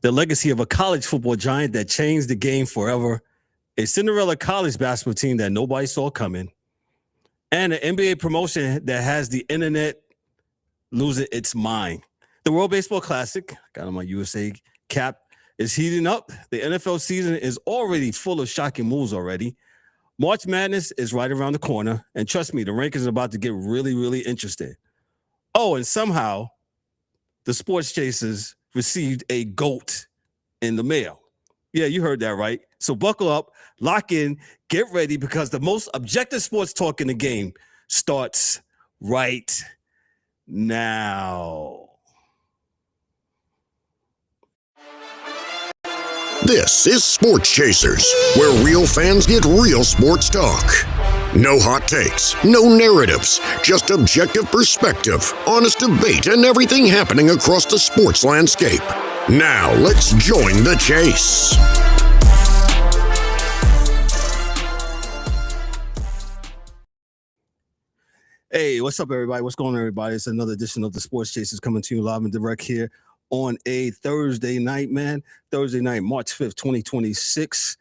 the legacy of a college football giant that changed the game forever, a Cinderella college basketball team that nobody saw coming, and an NBA promotion that has the internet losing its mind. The World Baseball Classic, got on my USA cap, is heating up. The NFL season is already full of shocking moves already. March Madness is right around the corner, and trust me, the rankings is about to get really, really interesting. Oh, and somehow the Sports Chasers received a GOAT in the mail. Yeah, you heard that right. So buckle up, lock in, get ready, because the most objective sports talk in the game starts right now. This is Sports Chasers, where real fans get real sports talk. No hot takes, no narratives, just objective perspective, honest debate, and everything happening across the sports landscape. Now, let's join the chase. Hey, what's up, everybody? What's going on, everybody? It's another edition of the Sports Chasers coming to you live and direct here on a Thursday night, man. Thursday night, March 5th, 2026.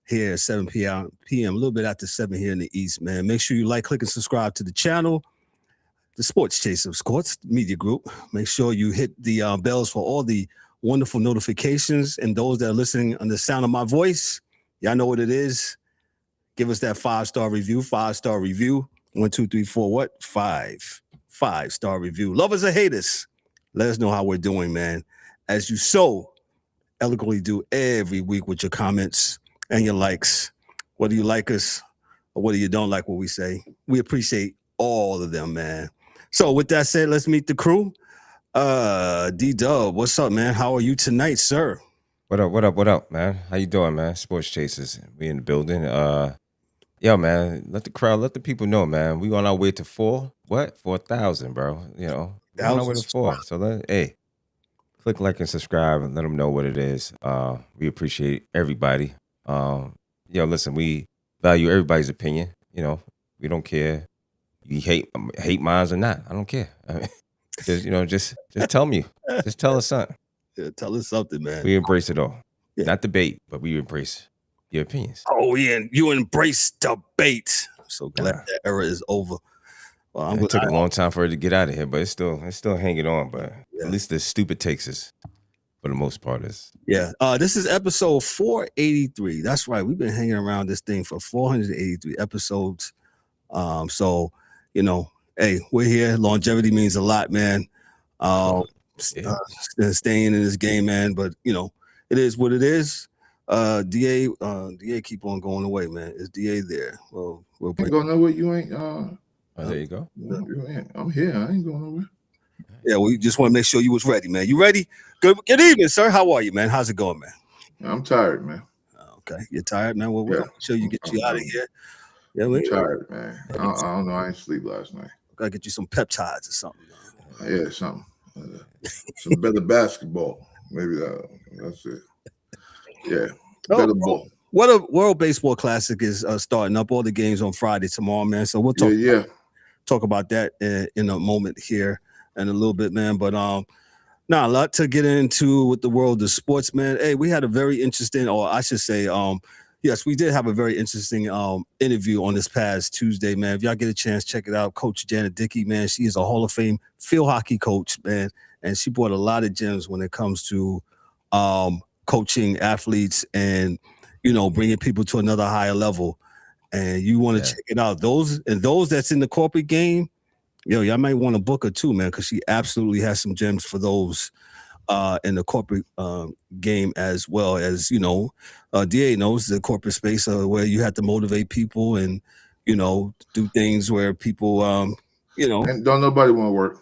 Here at 7 p.m., a little bit after 7 here in the East, man. Make sure you like, click, and subscribe to the channel, the Sports Chasers Sports Media Group. Make sure you hit the bells for all the wonderful notifications. And those that are listening on the sound of my voice, y'all know what it is. Give us that 5-star review, 5-star review. 1, 2, 3, 4, what? 5-star review. Lovers or haters, let us know how we're doing, man. As you so eloquently do every week with your comments and your likes, whether you like us or whether you don't like what we say. We appreciate all of them, man. So with that said, let's meet the crew. D-Dubbz, what's up, man? How are you tonight, sir? What up, man? How you doing, man? Sports Chasers, we in the building. Yo, man, let the people know, man. We on our way to 4,000, bro. You know, we're on our way to 4. So hey, click like and subscribe and let them know what it is. We appreciate everybody. Yo, listen, we value everybody's opinion. You know, we don't care. You hate mine or not. I don't care. I mean, just tell me. Just tell us something. Yeah, tell us something, man. We embrace it all. Yeah. Not debate, but we embrace your opinions. Oh, yeah, you embrace debate. I'm so glad that era is over. Well, it took a long time for it to get out of here, but it's still hanging on. But at least the stupid takes us, for the most part, is. Yeah. This is episode 483. That's right. We've been hanging around this thing for 483 episodes. So, you know, hey, we're here. Longevity means a lot, man. Staying in this game, man. But, you know, it is what it is. DA keep on going away, man. Is DA there? Well, we'll ain't going nowhere. You ain't. There you go. I'm here. I ain't going nowhere. Yeah, we just want to make sure you was ready, man. You ready? Good evening, sir. How are you, man? How's it going, man? I'm tired, man. Okay, you're tired, man. Well, we'll make sure you get you out of here. Yeah, I'm tired, man. I don't know. I didn't sleep last night. Gotta get you some peptides or something. Yeah, something. Some better basketball. Maybe that's it. Yeah. Better ball. What a World Baseball Classic is starting up. All the games on Friday tomorrow, man. So we'll talk about that in a moment here and a little bit, man. But a lot to get into with the world of sports, man. Hey, we had a very interesting, or I should say, yes, we did have a very interesting interview on this past Tuesday, man. If y'all get a chance, check it out. Coach Janet Dickey, man, she is a Hall of Fame field hockey coach, man, and she brought a lot of gems when it comes to coaching athletes and, you know, bringing people to another higher level. And you want to check it out. Those that's in the corporate game, y'all might want to book her too, man, because she absolutely has some gems for those in the corporate game, as well as, you know, DA knows the corporate space where you have to motivate people and, you know, do things where people, you know. And don't nobody want to work.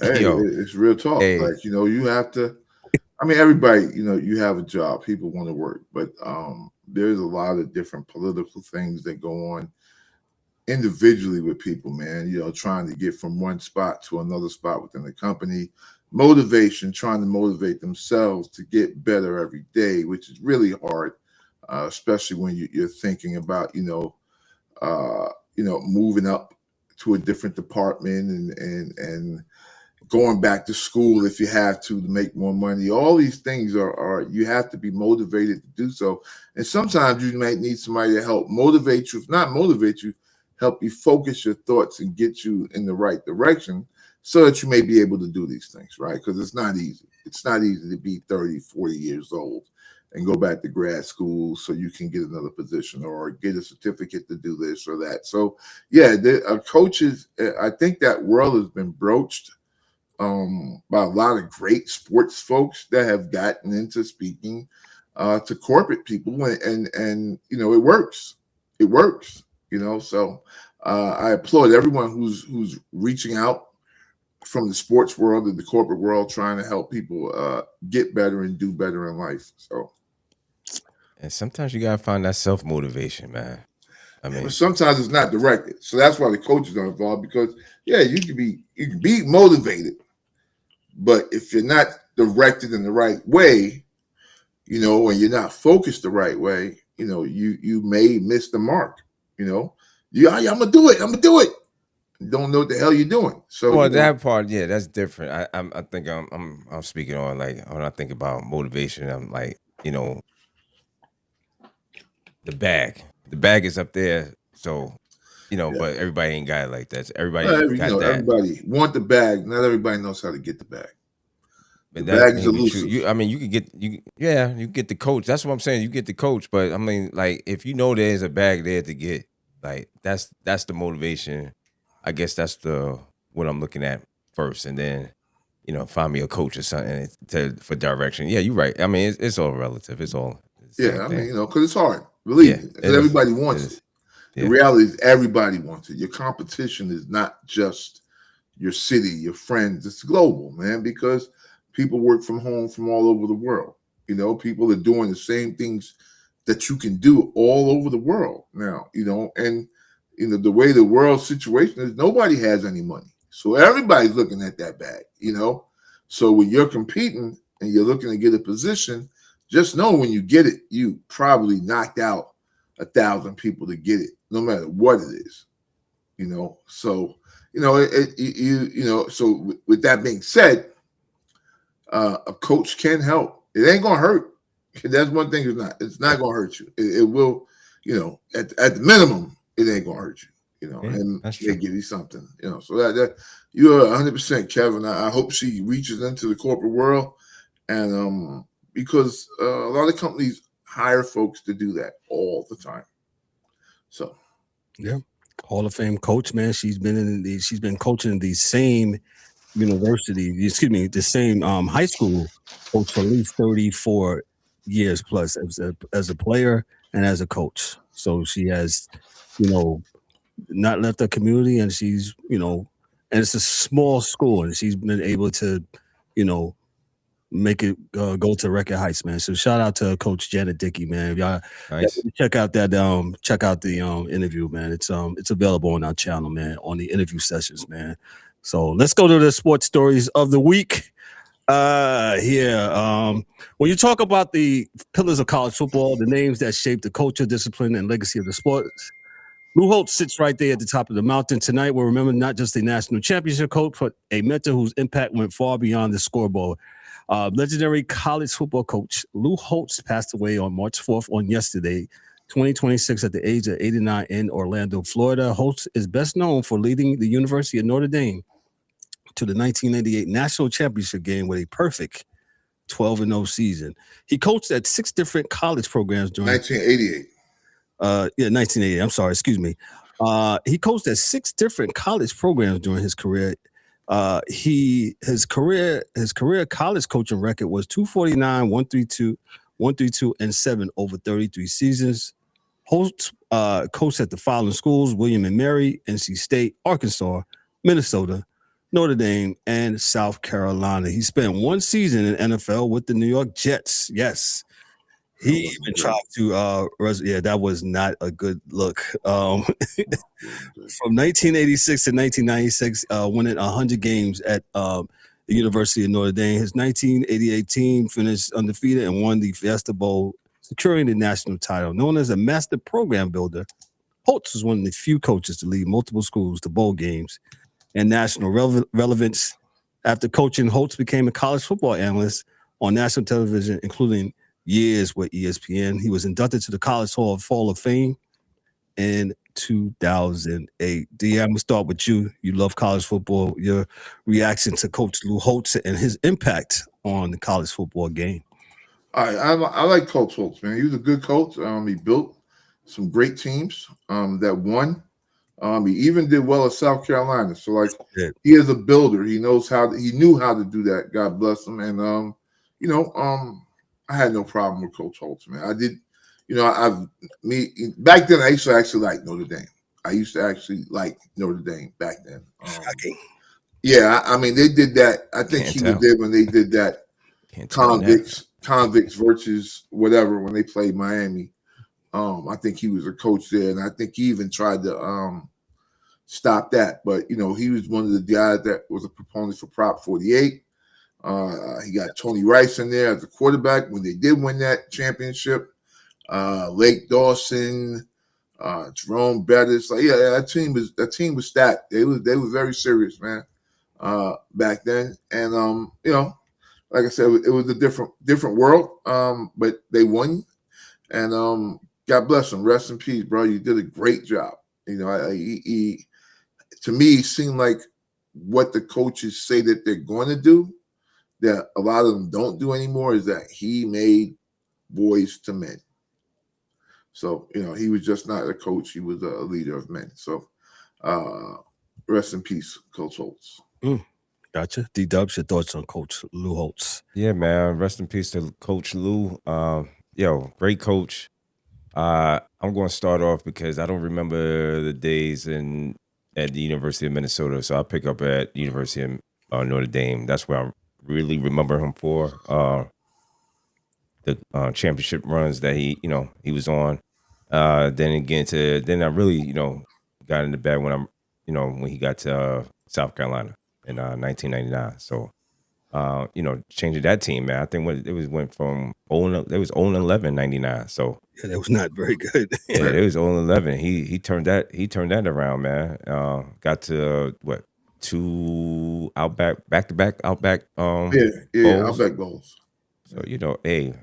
Hey, it's real talk. Hey. Like, you know, you have to. I mean, everybody, you know, you have a job. People want to work, but there's a lot of different political things that go on individually with people, man. You know, trying to get from one spot to another spot within the company. Motivation, trying to motivate themselves to get better every day, which is really hard, especially when you're thinking about, moving up to a different department and going back to school if you have to make more money. All these things are you have to be motivated to do so. And sometimes you might need somebody to help motivate you. If not motivate you, help you focus your thoughts and get you in the right direction so that you may be able to do these things, right? Because it's not easy. It's not easy to be 30, 40 years old and go back to grad school so you can get another position or get a certificate to do this or that. So, yeah, coaches, I think that world has been broached by a lot of great sports folks that have gotten into speaking to corporate people, and you know, it works. It works, you know. So I applaud everyone who's reaching out from the sports world and the corporate world, trying to help people get better and do better in life. So, and sometimes you gotta find that self-motivation, man. I mean, but sometimes it's not directed, so that's why the coaches are involved. Because you can be motivated, but if you're not directed in the right way, you know, and you're not focused the right way, you know, you may miss the mark. You know, I'm gonna do it. Don't know what the hell you're doing. So, well, that part, yeah, that's different. I think I'm speaking on, like, when I think about motivation, I'm like, you know, the bag is up there, so, you know, but everybody ain't got it like that. Everybody got that. Everybody want the bag. Not everybody knows how to get the bag. But the bag is elusive. I mean, you get the coach. That's what I'm saying. You get the coach, but I mean, like, if you know there's a bag there to get, like, that's the motivation. I guess that's what I'm looking at first, and then, you know, find me a coach or something for direction. Yeah, you're right. I mean, it's all relative. It's all. I mean, you know, because it's hard. Believe me, because everybody wants it. The reality is everybody wants it. Your competition is not just your city, your friends. It's global, man, because people work from home from all over the world. You know, people are doing the same things that you can do all over the world now, you know, and you know, the way the world situation is, nobody has any money. So everybody's looking at that bag, you know. So when you're competing and you're looking to get a position, just know when you get it, you probably knocked out 1,000 people to get it, no matter what it is, you know. So, you know, you know, so with that being said, a coach can help. It ain't gonna hurt. That's one thing. It's not gonna hurt you. It will, you know, at the minimum, it ain't gonna hurt you, you know, and they give you something, you know. So that you're 100%, Kevin. I hope she reaches into the corporate world, and because a lot of companies hire folks to do that all the time. So, yeah, Hall of Fame coach, man. She's been coaching the same university, the same high school coach for at least 34 years plus as a player and as a coach. So she has, you know, not left the community, and she's, you know, and it's a small school, and she's been able to, you know, make it go to record heights, man. So shout out to Coach Janet Dickey, man. If y'all check out the interview, man. It's available on our channel, man, on the interview sessions, man. So let's go to the sports stories of the week. When you talk about the pillars of college football, the names that shape the culture, discipline, and legacy of the sports, Lou Holtz sits right there at the top of the mountain. Tonight, we'll remember not just a national championship coach, but a mentor whose impact went far beyond the scoreboard. Legendary college football coach Lou Holtz passed away on March 4th on yesterday, 2026, at the age of 89 in Orlando, Florida. Holtz is best known for leading the University of Notre Dame to the 1988 national championship game with a perfect 12-0 season. He coached at 6 different college programs during 1988. 1988. I'm sorry, excuse me. He coached at 6 different college programs during his career. His career college coaching record was 249, 132, and 7 over 33 seasons. Holtz coached at the following schools: William and Mary, NC State, Arkansas, Minnesota, Notre Dame, and South Carolina. He spent 1 season in NFL with the New York Jets. Yes. He even tried to that was not a good look. From 1986 to 1996, winning 100 games at the University of Notre Dame. His 1988 team finished undefeated and won the Fiesta Bowl, securing the national title. Known as a master program builder, Holtz was one of the few coaches to lead multiple schools to bowl games and national relevance. After coaching, Holtz became a college football analyst on national television, including years with ESPN. He was inducted to the College Hall of Fame in 2008. D, I'm going to start with you. You love college football. Your reaction to Coach Lou Holtz and his impact on the college football game. I like Coach Holtz, man. He was a good coach. He built some great teams that won. He even did well at South Carolina. So, like, he is a builder. He knew how to do that. God bless him. And I had no problem with Coach Holtz, man. I did, back then I used to actually like Notre Dame. I used to actually like Notre Dame back then. Yeah, I mean, they did that. I think he was there when they did that convicts versus whatever when they played Miami. I think he was a coach there, and I think he even tried to stop that. But he was one of the guys that was a proponent for Prop 48. He got Tony Rice in there as a quarterback when they did win that championship. Lake Dawson, Jerome Bettis, that team was stacked. They were very serious, man, back then. And like I said, it was a different world. But they won, and God bless him. Rest in peace, bro. You did a great job. He to me seemed like what the coaches say that they're going to do, that a lot of them don't do anymore, is that he made boys to men. So, he was just not a coach. He was a leader of men. So, rest in peace, Coach Holtz. Gotcha. D-Dubbz, your thoughts on Coach Lou Holtz? Yeah, man. Rest in peace to Coach Lou. Great coach. I'm going to start off because I don't remember the days at the University of Minnesota. So I'll pick up at University of Notre Dame. That's where I really remember him for. The championship runs that he was on. Then I really, got in the bag when when he got to South Carolina in 1999. So, changing that team, man. I think went from 0-11 99. So yeah, that was not very good. Yeah, it was 0-11. He turned that around, man. Got to what, 2 back-to-back Outback bowls. Outback bowls. So a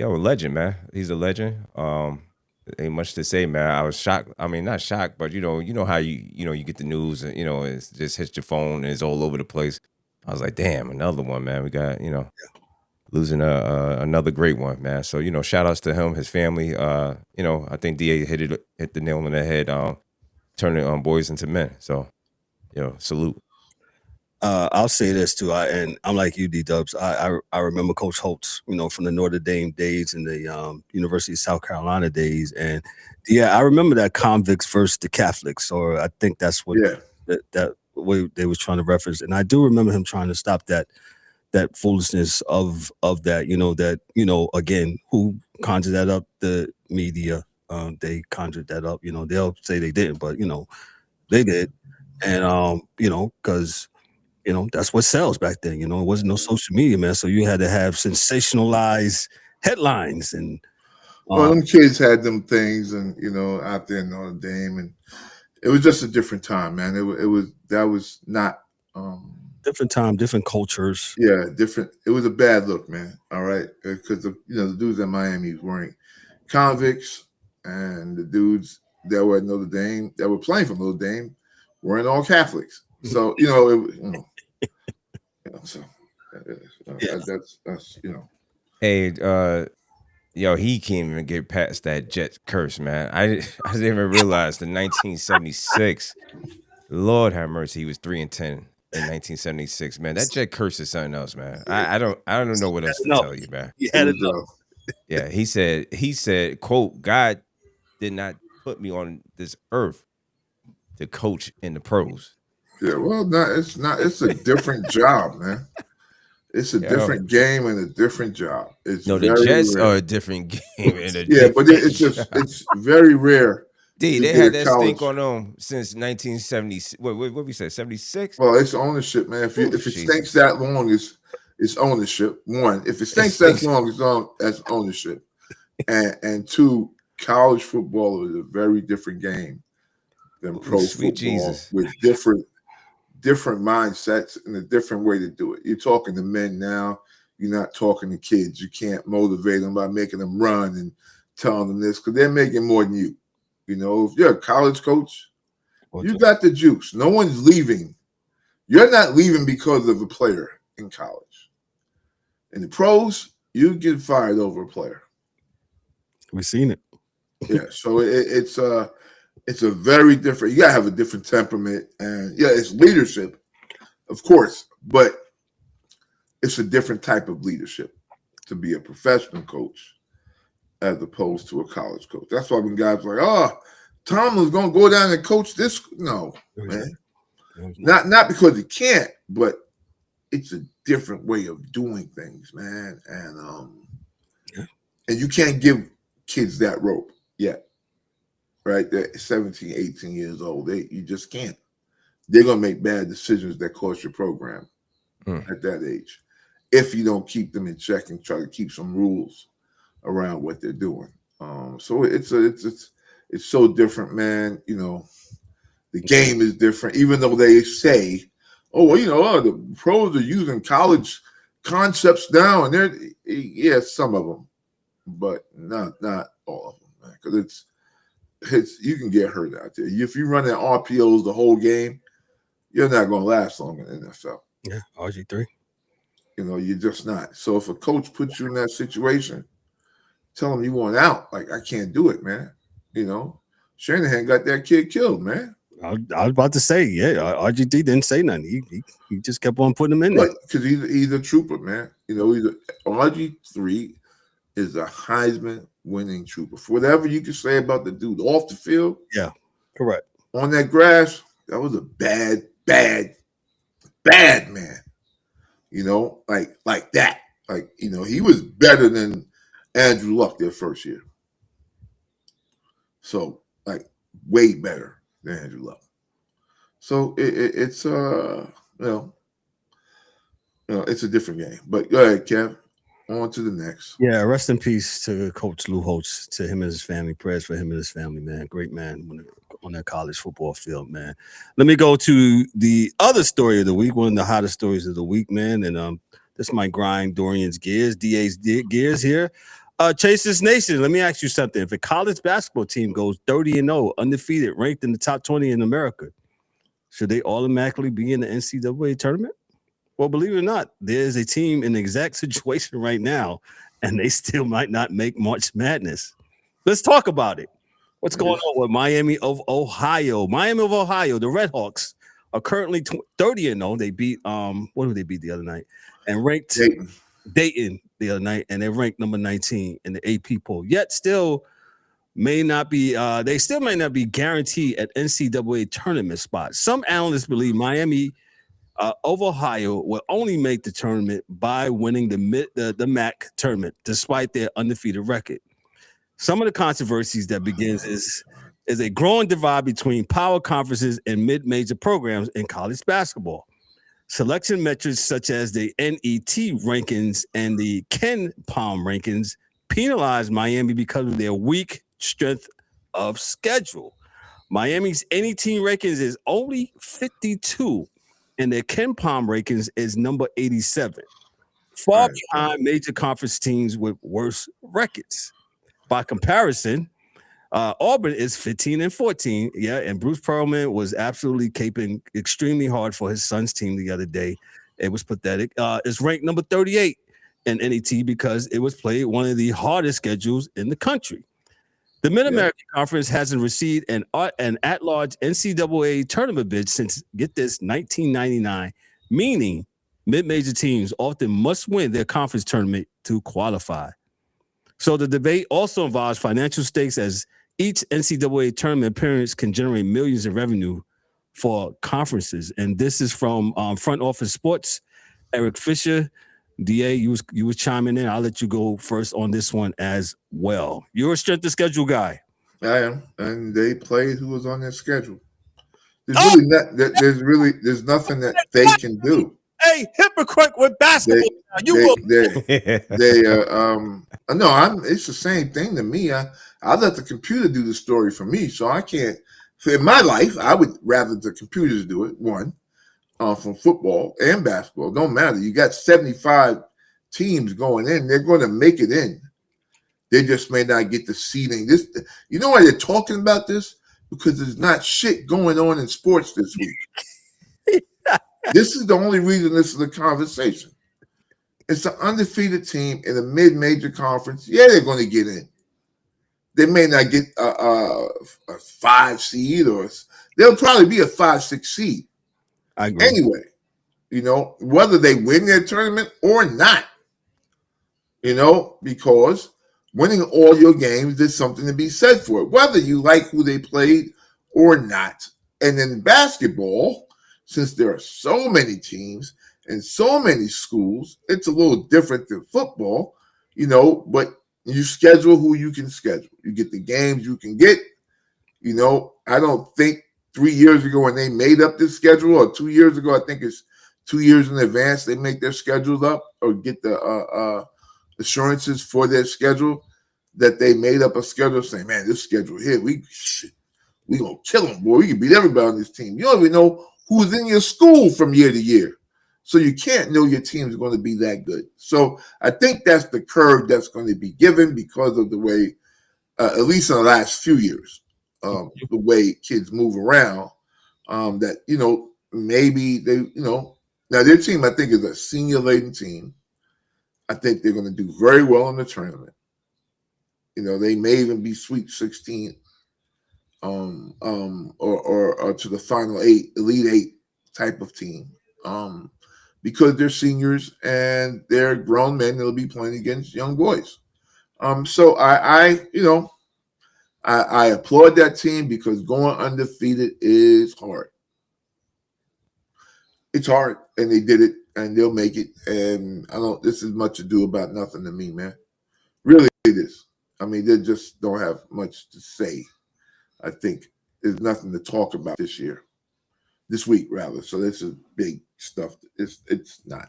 legend, man. He's a legend. Ain't much to say, man. I was shocked. I mean, not shocked, but you know how you get the news and it just hits your phone and it's all over the place. I was like, damn, another one, man. We got losing another great one, man. So shout outs to him, his family. I think DA hit the nail on the head, turning boys into men. So salute. I'll say this too, and I'm like you, D-Dubbz. I remember Coach Holtz, from the Notre Dame days and the University of South Carolina days, and I remember that convicts versus the Catholics, or I think that's what that way they was trying to reference, and I do remember him trying to stop that foolishness of that. Again, who conjured that up? The media. They conjured that up. They'll say they didn't, but they did, and because. That's what sells back then. It wasn't no social media, man. So you had to have sensationalized headlines and. Them kids had them things, and out there in Notre Dame, and it was just a different time, man. That was not. Different time, different cultures. Yeah, different. It was a bad look, man. All right, because the dudes at Miami were wearing convicts, and the dudes that were at Notre Dame that were playing for Notre Dame weren't all Catholics. So that's. Hey, he can't even get past that Jet curse, man. I didn't even realize the 1976. Lord have mercy, he was 3-10 in 1976, man. That Jet curse is something else, man. I don't know what else to tell you, man. He had enough. Yeah, he said, quote, God did not put me on this earth to coach in the pros. Yeah, well, it's not. It's a different job, man. It's a different game and a different job. The Jets are a different game and but it's very rare. They had that stink on them since 1970. What we said, 76? Well, it's ownership, man. If it stinks that long, it's ownership. One, if it stinks that long, that's ownership. And two, college football is a very different game than pro football with different mindsets and a different way to do it. You're talking to men now. You're not talking to kids. You can't motivate them by making them run and telling them this because they're making more than you. You know, if you're a college coach, you got the juice. No one's leaving. You're not leaving because of a player in college. In the pros, you get fired over a player. We've seen it. Yeah, so it's a very different. You gotta have a different temperament, and yeah, it's leadership, of course, but it's a different type of leadership to be a professional coach as opposed to a college coach. That's why when guys are like, "Oh, Tomlin's gonna go down and coach this," no, man, not because he can't, but it's a different way of doing things, man, and you can't give kids that rope yet, right? They're 17, 18 years old. You just can't. They're going to make bad decisions that cost your program at that age if you don't keep them in check and try to keep some rules around what they're doing. So it's so different, man. You know, the game is different, even though they say, oh, well, the pros are using college concepts now, and yeah, some of them, but not all of them, man, because it's you can get hurt out there. If you run at RPOs the whole game, you're not going to last long in the NFL. Yeah, RG3. You know, you're just not. So if a coach puts you in that situation, tell him you want out. Like, I can't do it, man. You know, Shanahan got that kid killed, man. I was about to say, yeah, RG3 didn't say nothing. He just kept on putting him in there. Because he's a trooper, man. You know, RG3 is a Heisman winning trooper. For whatever you can say about the dude off the field. Yeah, correct. On that grass, that was a bad man. You know, like that. Like, you know, he was better than Andrew Luck their first year. So, like, way better than Andrew Luck. So it's it's a different game. But go ahead, Kev. On to the next. Yeah, rest in peace to Coach Lou Holtz, to him and his family. Prayers for him and his family, man. Great man on that college football field, man. Let me go to the other story of the week, one of the hottest stories of the week, man. And this might grind Dorian's gears, DA's gears here. Chasers Nation, let me ask you something. If a college basketball team goes 30-0, undefeated, ranked in the top 20 in America, should they automatically be in the NCAA tournament? Well, believe it or not, there's a team in the exact situation right now, and they still might not make March Madness. Let's talk about it. What's going on with Miami of Ohio? Miami of Ohio, the Red Hawks are currently 30-0. They beat what did they beat the other night? And ranked Dayton the other night, and they're ranked number 19 in the AP poll. Yet still may not be they still might not be guaranteed an NCAA tournament spot. Some analysts believe Miami of Ohio will only make the tournament by winning the MAC tournament, despite their undefeated record. Some of the controversies that begins is a growing divide between power conferences and mid-major programs in college basketball. Selection metrics such as the NET rankings and the Ken Palm rankings penalize Miami because of their weak strength of schedule. Miami's NET rankings is only 52, and their Ken Palm rankings is number 87, far behind major conference teams with worse records. By comparison, Auburn is 15-14. Yeah, and Bruce Pearlman was absolutely caping extremely hard for his son's team the other day. It was pathetic. It's ranked number 38 in NET because it was played one of the hardest schedules in the country. The Mid-American Conference hasn't received an at-large NCAA tournament bid since, get this, 1999, meaning mid-major teams often must win their conference tournament to qualify. So the debate also involves financial stakes, as each NCAA tournament appearance can generate millions in revenue for conferences. And this is from Front Office Sports. Eric Fisher, DA, you was chiming in. I'll let you go first on this one as well. You're a strength of schedule guy. I am, and they played who was on their schedule. There's nothing that they can do. Hey, hypocrite with basketball. It's the same thing to me. I let the computer do the story for me, so I can't. In my life, I would rather the computers do it. One, from football and basketball. Don't matter. You got 75 teams going in. They're going to make it in. They just may not get the seeding. You know why they're talking about this? Because there's not shit going on in sports this week. This is the only reason this is a conversation. It's an undefeated team in a mid-major conference. Yeah, they're going to get in. They may not get a 5 seed, or they'll probably be a 5-6 seed. I agree. Anyway, whether they win their tournament or not, because winning all your games, there's something to be said for it, whether you like who they played or not. And in basketball, since there are so many teams and so many schools, it's a little different than football, but you schedule who you can schedule. You get the games you can get. I don't think 3 years ago when they made up this schedule, or 2 years ago, I think it's 2 years in advance, they make their schedules up or get the assurances for their schedule, that they made up a schedule saying, man, this schedule here, we gonna kill them, boy. We can beat everybody on this team. You don't even know who's in your school from year to year. So you can't know your team is going to be that good. So I think that's the curve that's going to be given because of the way, at least in the last few years, the way kids move around, that, maybe they, now their team, I think, is a senior-laden team. I think they're going to do very well in the tournament. They may even be Sweet 16, or to the Final 8, Elite 8 type of team, because they're seniors and they're grown men that'll be playing against young boys. So I applaud that team, because going undefeated is hard. It's hard, and they did it, and they'll make it. And this is much ado about nothing to me, man. Really, it is. I mean, they just don't have much to say. I think there's nothing to talk about this week, rather. So this is big stuff. It's not.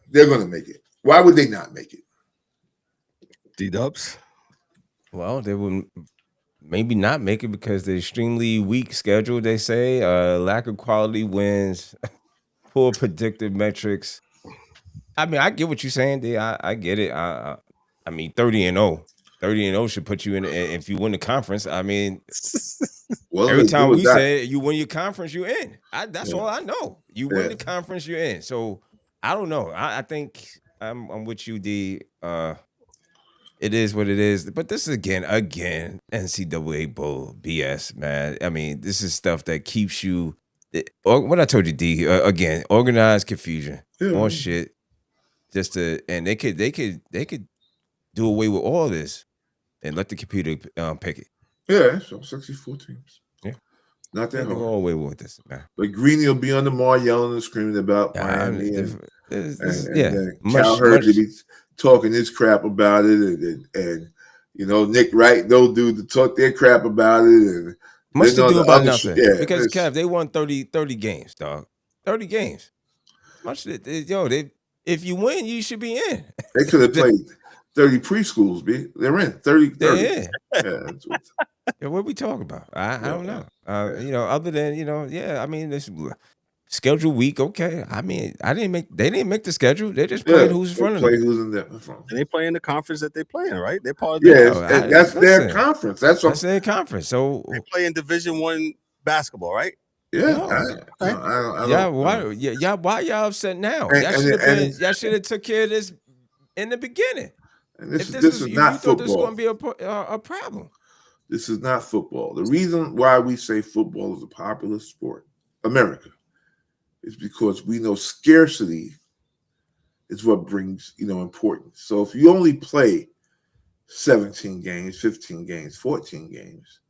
They're going to make it. Why would they not make it? D-Dubbz? Well, they would maybe not make it because the extremely weak schedule, they say, lack of quality wins, poor predictive metrics. I mean, I get what you're saying, D. I get it. I mean, 30-0. 30-0 should put you in, if you win the conference. I mean, every time we say you win your conference, you're in. That's all I know. You win the conference, you're in. So I don't know. I think I'm with you, D. It is what it is. But this is again NCAA bull BS, man. I mean, this is stuff that keeps you. What I told you, D. Again, organized confusion, more shit. And they could do away with all this and let the computer pick it. Yeah, so 64 teams. Yeah. Not that hard. Go away with this, man. But Greeny will be on the mall yelling and screaming about Miami. And Cal Hurd to be talking his crap about it. And Nick Wright, those dudes to talk their crap about it. And much to do about nothing. Because, Kev, they won 30 games, dog. 30 games. Much if you win, you should be in. They could have played 30 preschools, B. They're in 30. Yeah. What are we talking about? I don't know. Other than, I mean, this schedule week, okay. I mean, they didn't make the schedule. They just played who's in front of them. Who's in there. And they play in the conference that they play in, right? They're part of that's their conference. That's their conference. So they play in Division I basketball, right? Yeah. Why y'all upset now? Y'all should have took care of this in the beginning. And this is not football. This was going to be a problem. This is not football. The reason why we say football is a popular sport, America, is because we know scarcity is what brings, importance. So if you only play 17 games, 15 games, 14 games,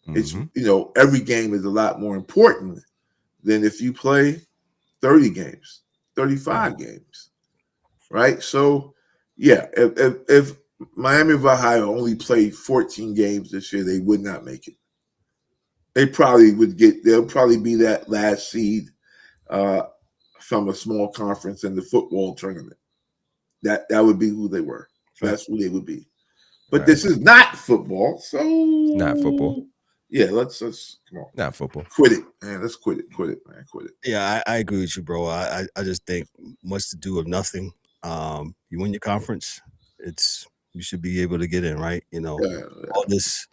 it's, every game is a lot more important than if you play 30 games, 35 games, right? So, yeah, if Miami of Ohio only played 14 games this year, they would not make it. They'll probably be that last seed from a small conference in the football tournament. That would be who they were. That's who they would be. But this is not football, so not football. Yeah, let's come on. Not football. Quit it, man. Let's quit it, man. Quit it. Yeah, I agree with you, bro. I just think much to do with nothing. You win your conference, you should be able to get in, right? You know, all this.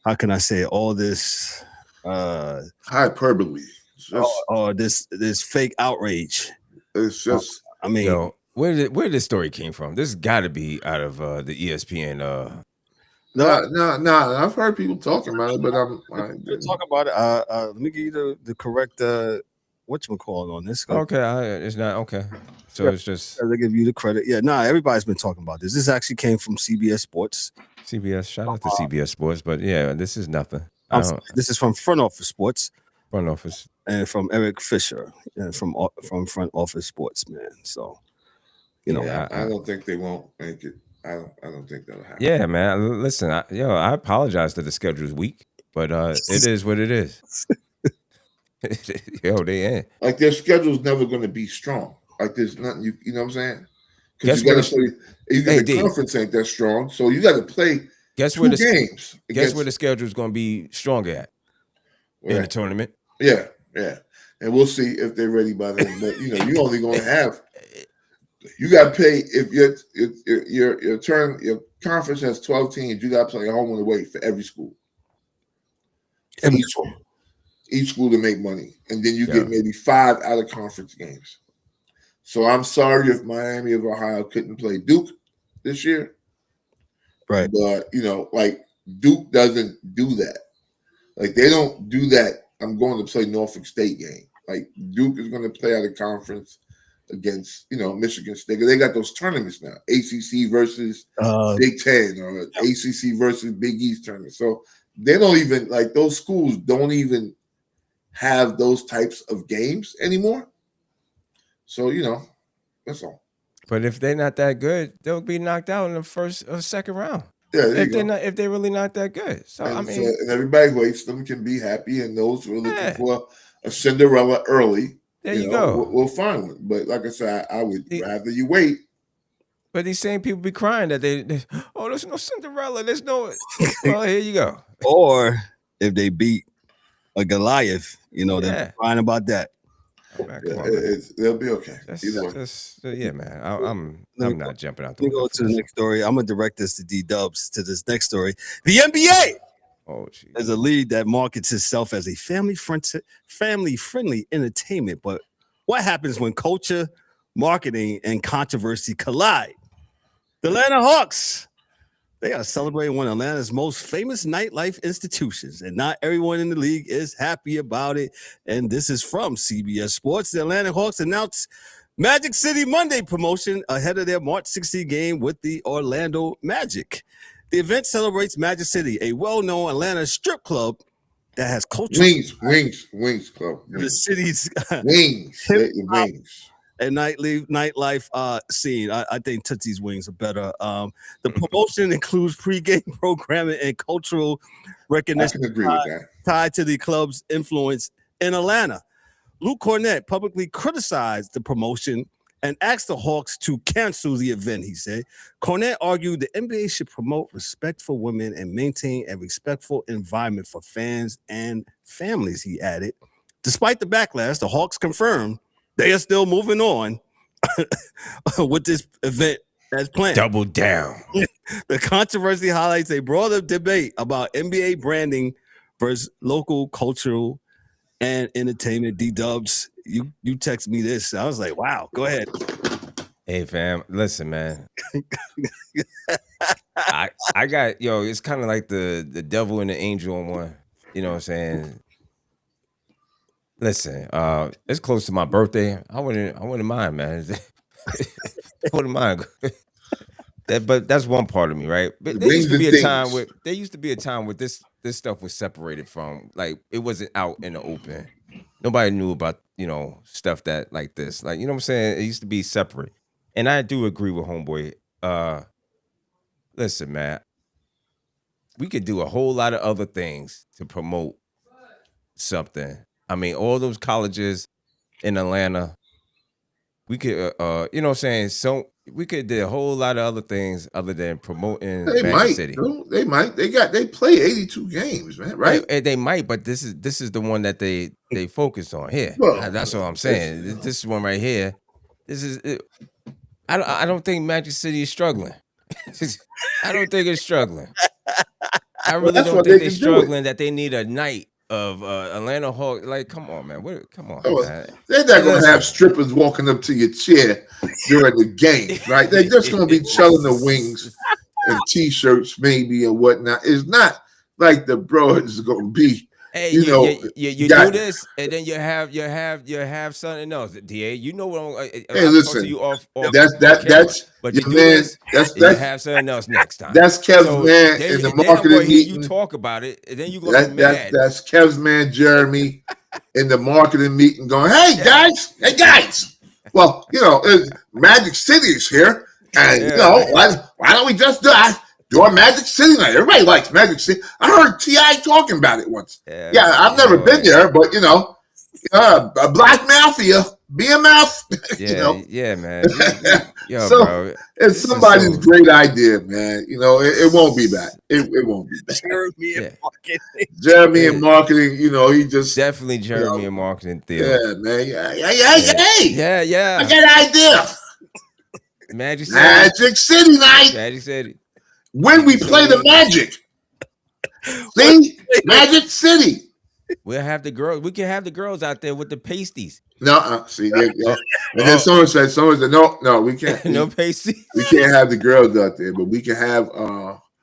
How can I say all this? Hyperbole. This fake outrage. It's just. I mean, yo, where this story came from? This got to be out of the ESPN. No. I've heard people talking about it, but we'll talk about it. Let me give you the correct whatchamacallit on this. Okay, it's not okay. So yeah, it's just they give you the credit. Yeah, everybody's been talking about this. This actually came from CBS Sports. Shout out to CBS Sports, but yeah, this is nothing. This is from Front Office Sports. Front Office. And from Eric Fisher, from Front Office Sports, man. So, I don't think they won't make it. I don't think that'll happen. Yeah, man. Listen, I apologize that the schedule's weak, but it is what it is. They ain't. Like their schedule's never going to be strong. Like there's nothing you know what I'm saying? Because you got to play. Even the conference ain't that strong, so you got to play. Guess where the schedule's going to be stronger at in the tournament. Yeah, and we'll see if they're ready by then. But you only going to have. You got to pay if your conference has 12 teams. You got to play home and away for every school. Each school to make money, and then you get maybe 5 out of conference games. So I'm sorry if Miami of Ohio couldn't play Duke this year, right? But like Duke doesn't do that. Like they don't do that. I'm going to play Norfolk State game. Like Duke is going to play out of conference against Michigan State. They got those tournaments now, ACC versus Big Ten or ACC versus Big East tournament. So they don't even those schools don't even have those types of games anymore. So that's all. But if they're not that good, they'll be knocked out in the first or second round. Yeah, if they're really not that good. So and everybody who hates them can be happy, and those who are looking for a Cinderella early. There you go. We'll find one. But like I said, I would rather you wait. But these same people be crying that there's no Cinderella. There's no. Well, here you go. Or if they beat a Goliath, they're crying about that. They'll be okay. Man. I'm not jumping out. Let me go to the next story. I'm gonna direct this to D-Dubbz to this next story. The NBA. Oh, geez. As a league that markets itself as a family-friendly entertainment. But what happens when culture, marketing, and controversy collide? The Atlanta Hawks, they are celebrating one of Atlanta's most famous nightlife institutions, and not everyone in the league is happy about it. And this is from CBS Sports. The Atlanta Hawks announced Magic City Monday promotion ahead of their March 16 game with the Orlando Magic. The event celebrates Magic City, a well-known Atlanta strip club that has culture. Wings club. The city's wings. And nightlife scene. I think Tootsie's Wings are better. The promotion includes pregame programming and cultural recognition. I can agree with that. Tied to the club's influence in Atlanta. Luke Cornett publicly criticized the promotion and asked the Hawks to cancel the event, he said. Cornett argued the NBA should promote respect for women and maintain a respectful environment for fans and families, he added. Despite the backlash, the Hawks confirmed they are still moving on with this event as planned. Double down. The controversy highlights a broader debate about NBA branding versus local cultural and entertainment. D-Dubbz, you text me this. I was like, wow, go ahead. Hey, fam, listen, man. I got, it's kind of like the devil and the angel in one. You know what I'm saying? Listen, it's close to my birthday. I wouldn't mind, man. I wouldn't mind. But that's one part of me, right? But there used to be a time where this stuff was separated from, like, it wasn't out in the open. Nobody knew about, stuff that like this. Like, you know what I'm saying? It used to be separate. And I do agree with homeboy. Listen, man, we could do a whole lot of other things to promote something. I mean, all those colleges in Atlanta, we could, you know what I'm saying? So we could do a whole lot of other things other than promoting They Magic might. City. They might. They play 82 games, man. Right? Yeah, they might, but this is the one that they focus on here. Well, that's what I'm saying. This one right here. This is. I don't think Magic City is struggling. I don't think it's struggling. I really don't think they're struggling. That they need a night of Atlanta Hawks. Like, come on, man. Come on, man. They're not going to have strippers walking up to your chair during the game, right? They're just going to be chilling the wings and T-shirts maybe and whatnot. It's not like the bro is going to be. Hey, you do this, and then you have something else. Da, you know what? Hey, listen, to you off that's but you do this, that's you have something else next time. That's Kev's man in the marketing meeting. You talk about it, and then you go mad. That's Kev's man Jeremy in the marketing meeting going, hey guys. Well, Magic City is here, and why don't we just do our Magic City night? Everybody likes Magic City. I heard T.I. talking about it once. Yeah, I've never been there, but a Black Mafia, BMF. Yeah, man. Yo, so bro, it's somebody's great idea, man. It won't be bad. It won't be bad. Jeremy and marketing. He just definitely Jeremy and marketing. Theo. Yeah, man. Yeah. I got an idea. Magic City night. Magic City. When we play the Magic. See? Magic City. We'll have the girls. We can have the girls out there with the pasties. No, see, and then someone said, no, we can't. No pasties. We can't have the girls out there, but we can have.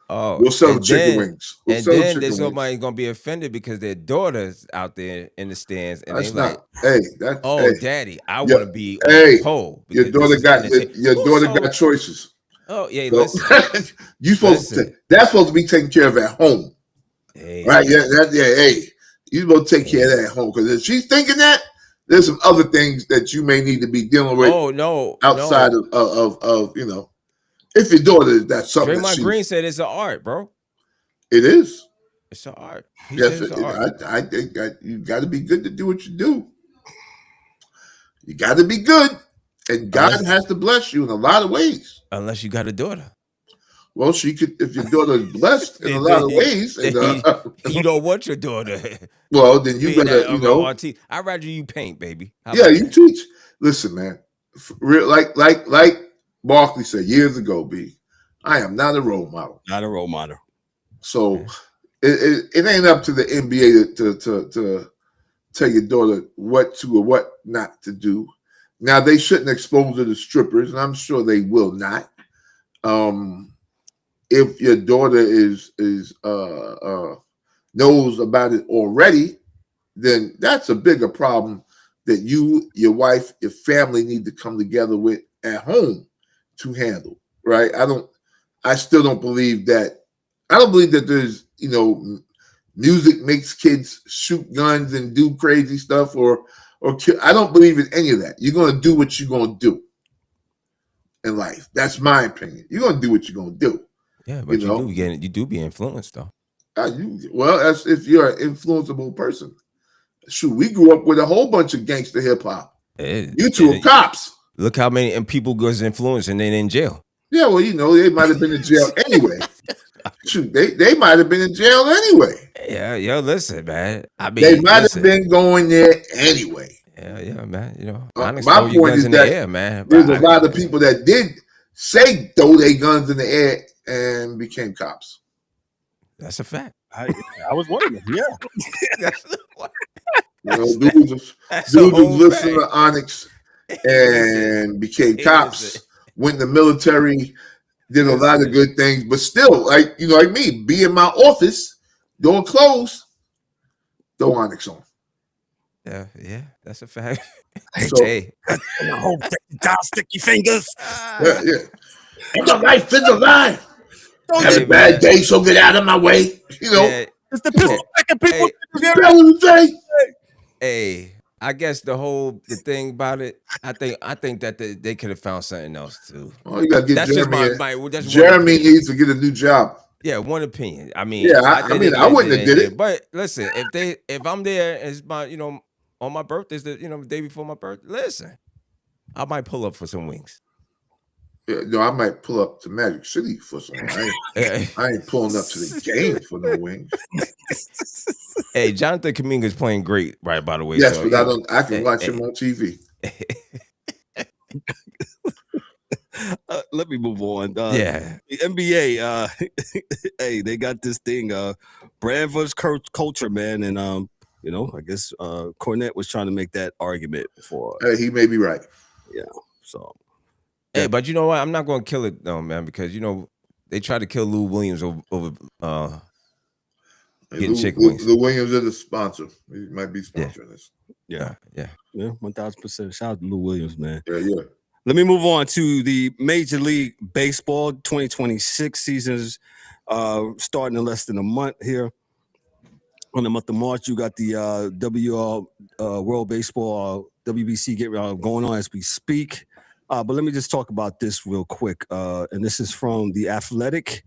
We'll sell chicken wings. And then there's somebody gonna be offended because their daughter's out there in the stands, and that's they like, Daddy, I want to be on the pole. Your daughter got choices. Oh yeah, listen. That's supposed to be taken care of at home, right? Hey, you're supposed to take care of that at home, because if she's thinking that, there's some other things that you may need to be dealing with. Oh no, outside of if your daughter, that's something. Draymond Green said it's an art, bro. It is. It's an art. Yes, I think you got to be good to do what you do. You got to be good. And God has to bless you in a lot of ways. Unless you got a daughter. Well, she could, if your daughter is blessed in a lot of ways. You don't want your daughter. Well, then you better, I'd rather you paint, baby. You teach. Listen, man. Like Barkley said years ago, B, I am not a role model. Not a role model. So it ain't up to the NBA to tell your daughter what to or what not to do. Now, they shouldn't expose her to strippers, and I'm sure they will not. If your daughter knows about it already, then that's a bigger problem that you, your wife, your family need to come together with at home to handle, right? I still don't believe that. I don't believe that there's, music makes kids shoot guns and do crazy stuff or I don't believe in any of that. You're going to do what you're going to do in life. That's my opinion. You're going to do what you're going to do. Yeah, but you do be influenced, though. That's if you're an influenceable person. Shoot, we grew up with a whole bunch of gangster hip hop. You two are cops. Look how many people was influenced and then in jail. Yeah, well, they might have been in jail anyway. Shoot, they might have been in jail anyway. Yeah, listen, man. They might have been going there anyway. Yeah, man. My point is that man. There's a lot of people that did say throw their guns in the air and became cops. That's a fact. I was wondering. Yeah. Dudes was listening to Onyx and became cops. Went in the military. Did a lot of good things, but still, like me, be in my office, door closed, throw Onyx on. Yeah, that's a fact. Hey, sticky fingers. Yeah. It's a life, it's a life. Have a bad day, so get out of my way. It's the pistol second people. Hey, I guess the thing about it, I think that they could have found something else too. Oh, you gotta get Jeremy. Jeremy needs to get a new job. Yeah, one opinion. I mean, I wouldn't have did it. But listen, if I'm there, it's my on my birthday, the day before my birthday. Listen, I might pull up for some wings. Yeah, no, I might pull up to Magic City for some. I ain't pulling up to the game for no wings. Hey, Jonathan Kuminga is playing great, right? By the way, yes, so, but I can watch him on TV. Let me move on. Yeah, the NBA. Hey, they got this thing, brand versus culture, man, and I guess Cornette was trying to make that argument for. Hey, he may be right. Yeah. So. Hey, but you know what? I'm not going to kill it though, man, because they tried to kill Lou Williams over getting chicken wings. Lou Williams is a sponsor. He might be sponsoring this. Yeah, 1,000%. Shout out to Lou Williams, man. Yeah. Let me move on to the Major League Baseball 2026 seasons, starting in less than a month here. On the month of March, you got the World Baseball WBC going on as we speak. But let me just talk about this real quick. And this is from The Athletic.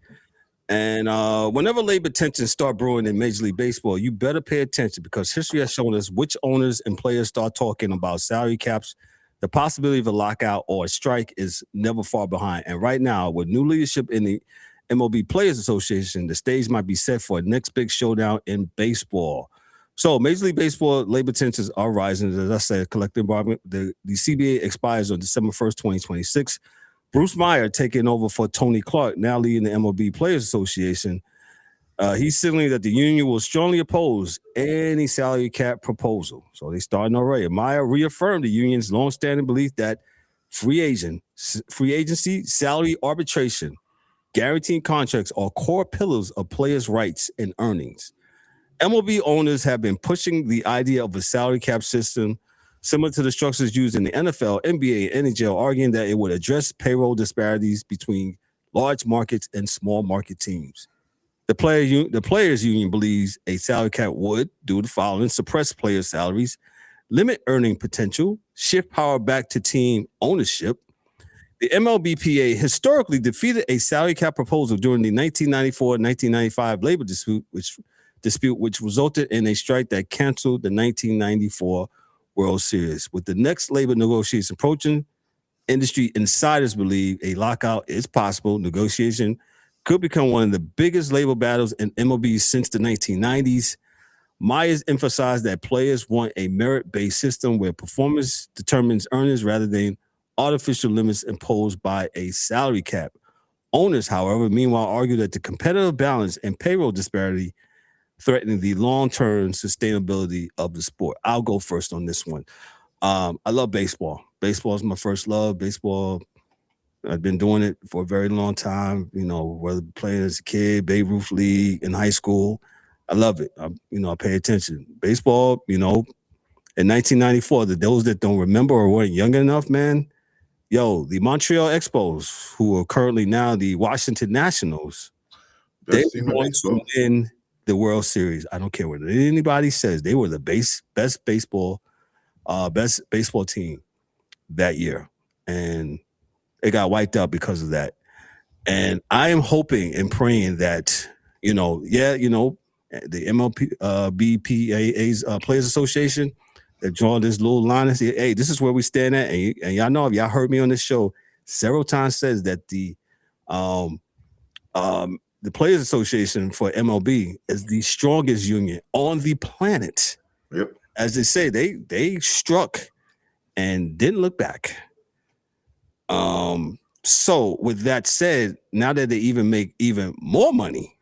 And whenever labor tensions start brewing in Major League Baseball, you better pay attention because history has shown us which owners and players start talking about salary caps. The possibility of a lockout or a strike is never far behind. And right now, with new leadership in the MLB Players Association, the stage might be set for a next big showdown in baseball. So Major League Baseball labor tensions are rising. As I said, collective bargaining. The CBA expires on December 1st, 2026. Bruce Meyer taking over for Tony Clark, now leading the MLB Players Association. He's signaling that the union will strongly oppose any salary cap proposal. So they starting already. Meyer reaffirmed the union's longstanding belief that free agency, salary arbitration, guaranteed contracts are core pillars of players' rights and earnings. MLB owners have been pushing the idea of a salary cap system similar to the structures used in the NFL, NBA, and NHL, arguing that it would address payroll disparities between large markets and small market teams. The players' union believes a salary cap would do the following: suppress player salaries, limit earning potential, shift power back to team ownership. The MLBPA historically defeated a salary cap proposal during the 1994-1995 labor dispute, which resulted in a strike that canceled the 1994 World Series. With the next labor negotiation approaching, industry insiders believe a lockout is possible. Negotiation could become one of the biggest labor battles in MLB since the 1990s. Myers emphasized that players want a merit-based system where performance determines earnings rather than artificial limits imposed by a salary cap. Owners, however, meanwhile argue that the competitive balance and payroll disparity threatening the long-term sustainability of the sport. I'll go first on this one. I love baseball. Baseball is my first love. Baseball, I've been doing it for a very long time, whether playing as a kid, Babe Ruth League, in high school. I love it. I pay attention. Baseball, in 1994, those that don't remember or weren't young enough, man, the Montreal Expos, who are currently now the Washington Nationals, they want to win the World Series. I don't care what anybody says. They were the best baseball team that year. And it got wiped out because of that. And I am hoping and praying that, the MLBPA's Players Association, that draw this little line and say, hey, this is where we stand at. And y'all know, if y'all heard me on this show several times, says that the Players Association for MLB is the strongest union on the planet. Yep. As they say, they struck and didn't look back. So with that said, now that they even make even more money,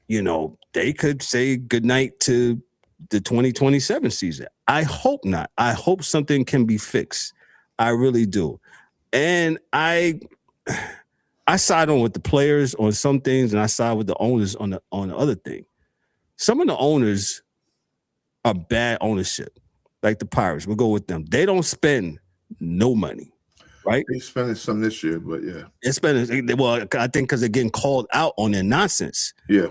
they could say goodnight to the 2027 season. I hope not. I hope something can be fixed. I really do. And I side on with the players on some things, and I side with the owners on the other thing. Some of the owners are bad ownership, like the Pirates. We'll go with them. They don't spend no money, right? They're spending some this year, but yeah. They're spending, well, I think because they're getting called out on their nonsense. Yeah.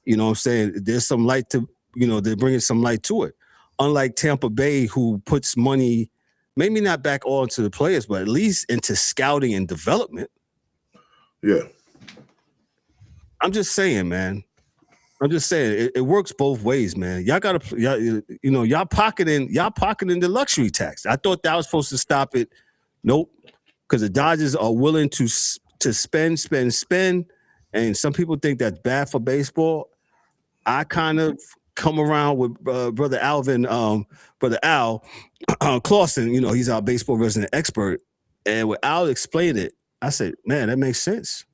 You know what I'm saying? There's some light to, they're bringing some light to it. Unlike Tampa Bay, who puts money, maybe not back all into the players, but at least into scouting and development. Yeah. I'm just saying, man. It works both ways, man. Y'all pocketing the luxury tax. I thought that was supposed to stop it. Nope. because the Dodgers are willing to spend, and some people think that's bad for baseball. I kind of come around with brother Al Clausen. You know, he's our baseball resident expert, and when Al explained it, I said, "Man, that makes sense."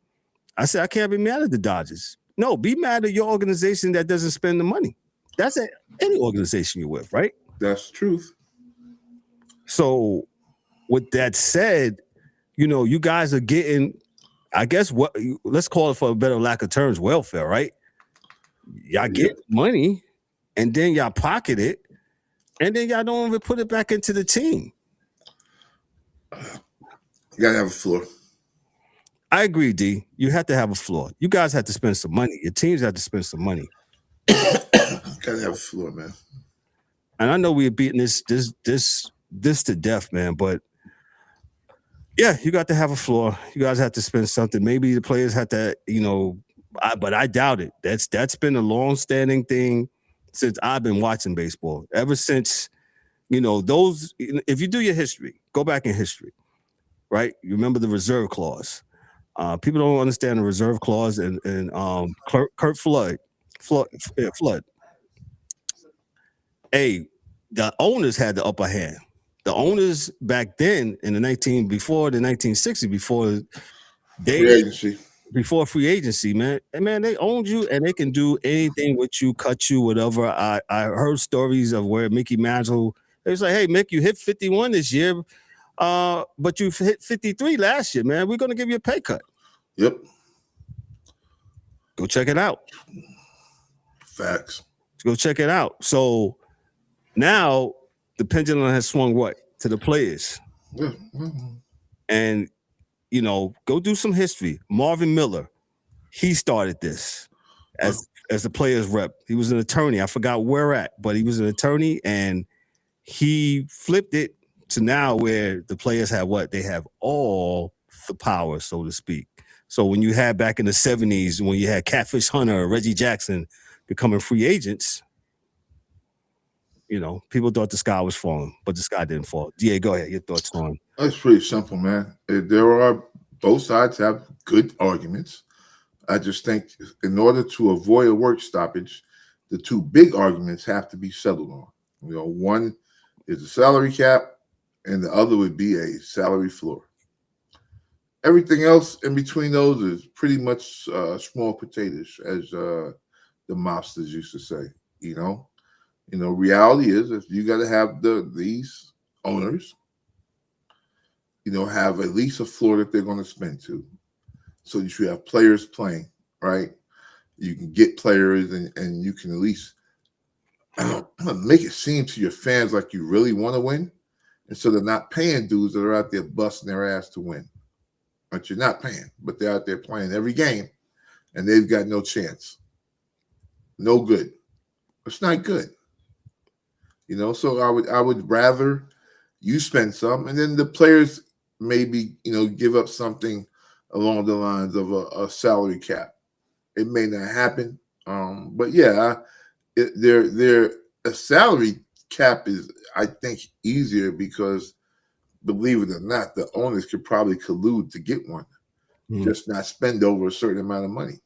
I said, "I can't be mad at the Dodgers. No, be mad at your organization that doesn't spend the money. That's any organization you're with, right?" That's the truth. So, with that said, you know, you guys are getting, I guess, what let's call it, for a better lack of terms, welfare, right? Y'all get money, and then y'all pocket it, and then y'all don't even put it back into the team. You gotta have a floor. I agree, D. You have to have a floor. You guys have to spend some money. Your teams have to spend some money. Gotta have a floor, man. And I know we're beating this to death, man. But yeah, you got to have a floor. You guys have to spend something. Maybe the players have to, you know. But I doubt it. That's been a long-standing thing since I've been watching baseball. Ever since, you know, those. If you do your history, go back in history, right? You remember the reserve clause. People don't understand the reserve clause, and Kurt Flood. Hey, the owners had the upper hand. The owners back then before the 1960s, before free agency, man. And man, they owned you, and they can do anything with you, cut you, whatever. I heard stories of where Mickey Mantle, they was like, "Hey, Mick, you hit 51 this year, but you hit 53 last year, man. We're gonna give you a pay cut." Yep. Go check it out. Facts. Go check it out. So now the pendulum has swung to the players. Yeah. And you know, go do some history. Marvin Miller, he started this as the players rep. He was an attorney. I forgot where at, but he was an attorney, and he flipped it to now where the players have they have all the power, so to speak. So when you had back in the 70s, when you had Catfish Hunter, Reggie Jackson becoming free agents, you know, people thought the sky was falling, but the sky didn't fall. DA, go ahead. Your thoughts on? That's pretty simple, man. There are both sides have good arguments. I just think in order to avoid a work stoppage, the two big arguments have to be settled on. You know, one is the salary cap, and the other would be a salary floor. Everything else in between those is pretty much small potatoes, as the mobsters used to say. You know, reality is if you got to have these owners, you know, have at least a floor that they're going to spend to, so that you have players playing, right? You can get players, and you can at least make it seem to your fans like you really want to win, and so they're not paying dudes that are out there busting their ass to win. But you're not paying, but they're out there playing every game, and they've got no chance. No good. It's not good. You know, so I would rather you spend some, and then the players maybe, you know, give up something along the lines of a salary cap. It may not happen, but yeah, a salary cap is, I think, easier because, believe it or not, the owners could probably collude to get one, just not spend over a certain amount of money.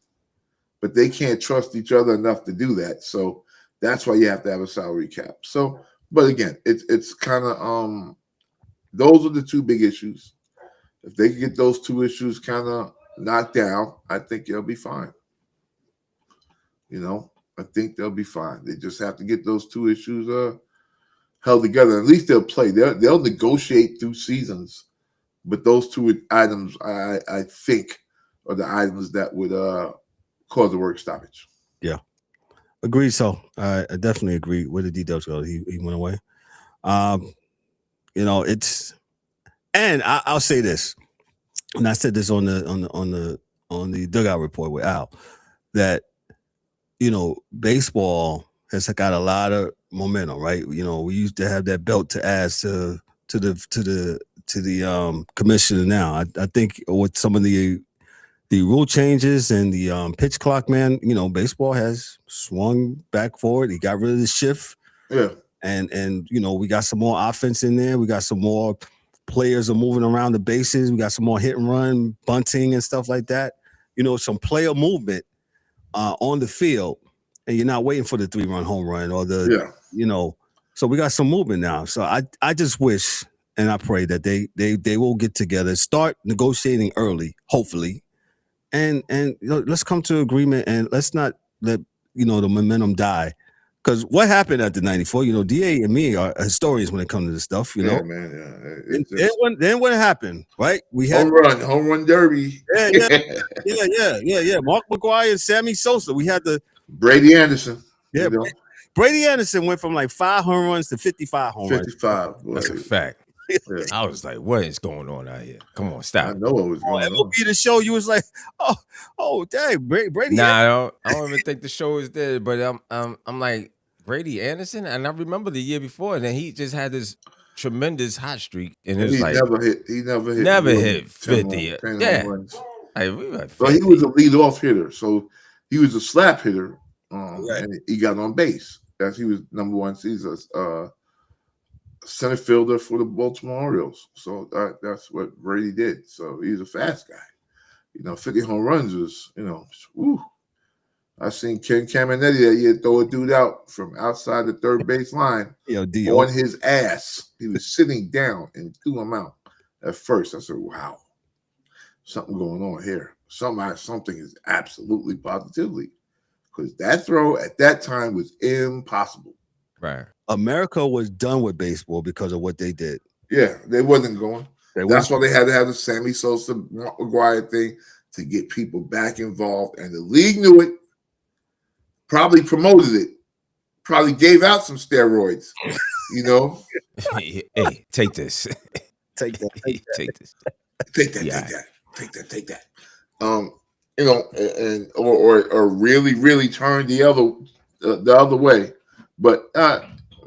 But they can't trust each other enough to do that, so that's why you have to have a salary cap. So, but again, it's kind of those are the two big issues. If they can get those two issues kind of knocked down, I think they'll be fine. You know, I think they'll be fine. They just have to get those two issues held together. At least they'll play. They'll negotiate through seasons. But those two items, I think, are the items that would cause a work stoppage. Yeah. Agreed. So I definitely agree. Where did D-Dubbz go? He went away. You know, it's, and I'll say this, and I said this on the dugout report with Al, that, you know, baseball has got a lot of momentum, right? You know, we used to have that belt to ask to the commissioner. Now, I think with some of the rule changes and the pitch clock, man, you know, baseball has swung back forward. He got rid of the shift. Yeah. And you know, we got some more offense in there. We got some more players are moving around the bases. We got some more hit and run, bunting, and stuff like that. Some player movement on the field, and you're not waiting for the 3-run home run or So we got some movement now. So I just wish and I pray that they will get together, start negotiating early, hopefully, and let's come to agreement and let's not let the momentum die. Because what happened at the 94, DA and me are historians when it comes to this stuff, Yeah, man. Yeah. Then what happened, right? We had home run derby. Yeah. Mark McGwire and Sammy Sosa. We had the Brady Anderson. Yeah, Brady Anderson went from like 5 home runs to 55 home runs. 55. That's a fact. Yeah. I was like, what is going on out here? Come on, stop. I know what was going on. MLB the show, you was like, oh, dang, Brady. Nah, I don't even think the show is there, but I'm like, Brady Anderson, and I remember the year before, and then he just had this tremendous hot streak, and it was he never hit 50. 10 yeah, so he was a leadoff hitter, so he was a slap hitter, and he got on base. As he was number one. He's a center fielder for the Baltimore Orioles, so that's what Brady did. So he's a fast guy. 50 home runs was, woo. I seen Ken Caminetti that year throw a dude out from outside the third base line on his ass. He was sitting down and threw him out at first. I said, wow, something going on here. Something is absolutely positively. Because that throw at that time was impossible. Right. America was done with baseball because of what they did. Yeah, they wasn't going. That's why they had to have the Sammy Sosa McGwire thing to get people back involved. And the league knew it. Probably promoted it, probably gave out some steroids, Hey, take this. Take that. Take this. Take that. Or really turn the other way. But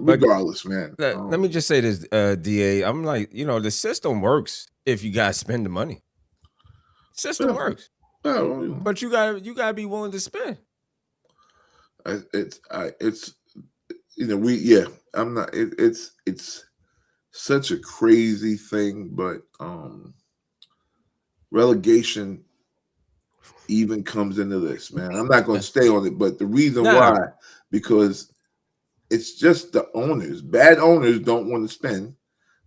regardless, man. Let me just say this, DA. I'm like, the system works if you guys spend the money. System works. But you gotta be willing to spend. It's such a crazy thing, but relegation even comes into this, man. I'm not going to stay on it, but the reason why, because it's just the owners. Bad owners don't want to spend.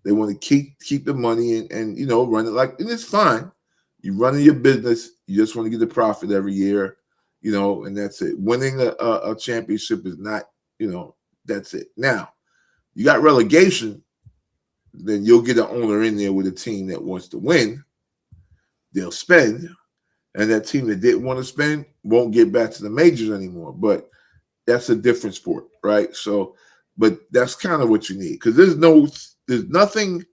They want to keep the money and run it and it's fine. You running your business, you just want to get the profit every year. And that's it. Winning a championship is not, that's it. Now, you got relegation, then you'll get an owner in there with a team that wants to win. They'll spend, and that team that didn't want to spend won't get back to the majors anymore. But that's a different sport, right? So, but that's kind of what you need because there's nothing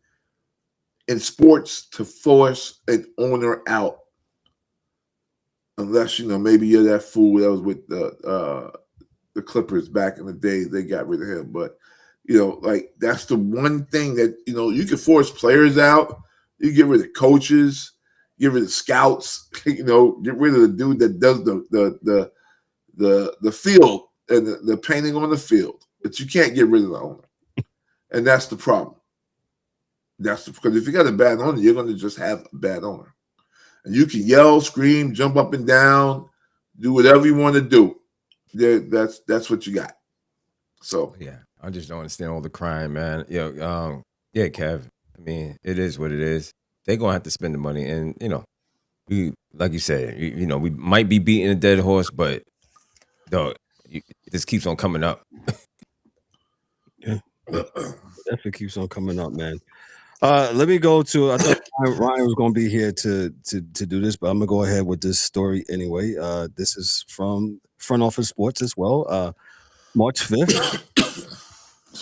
in sports to force an owner out. Unless, maybe you're that fool that was with the Clippers back in the day, they got rid of him. But, that's the one thing that, you can force players out. You get rid of coaches, get rid of scouts, get rid of the dude that does the field and the painting on the field. But you can't get rid of the owner. And that's the problem. Because if you got a bad owner, you're going to just have a bad owner. And you can yell, scream, jump up and down, do whatever you want to do. That's what you got. So yeah, I just don't understand all the crime, man. Yeah, Kev. I mean, it is what it is. They're gonna have to spend the money, and we, like you said, we might be beating a dead horse, but dog, this keeps on coming up. Yeah, definitely keeps on coming up, man. Let me go to. I thought Ryan was going to be here to do this, but I'm gonna go ahead with this story anyway. This is from Front Office Sports as well. March 5th.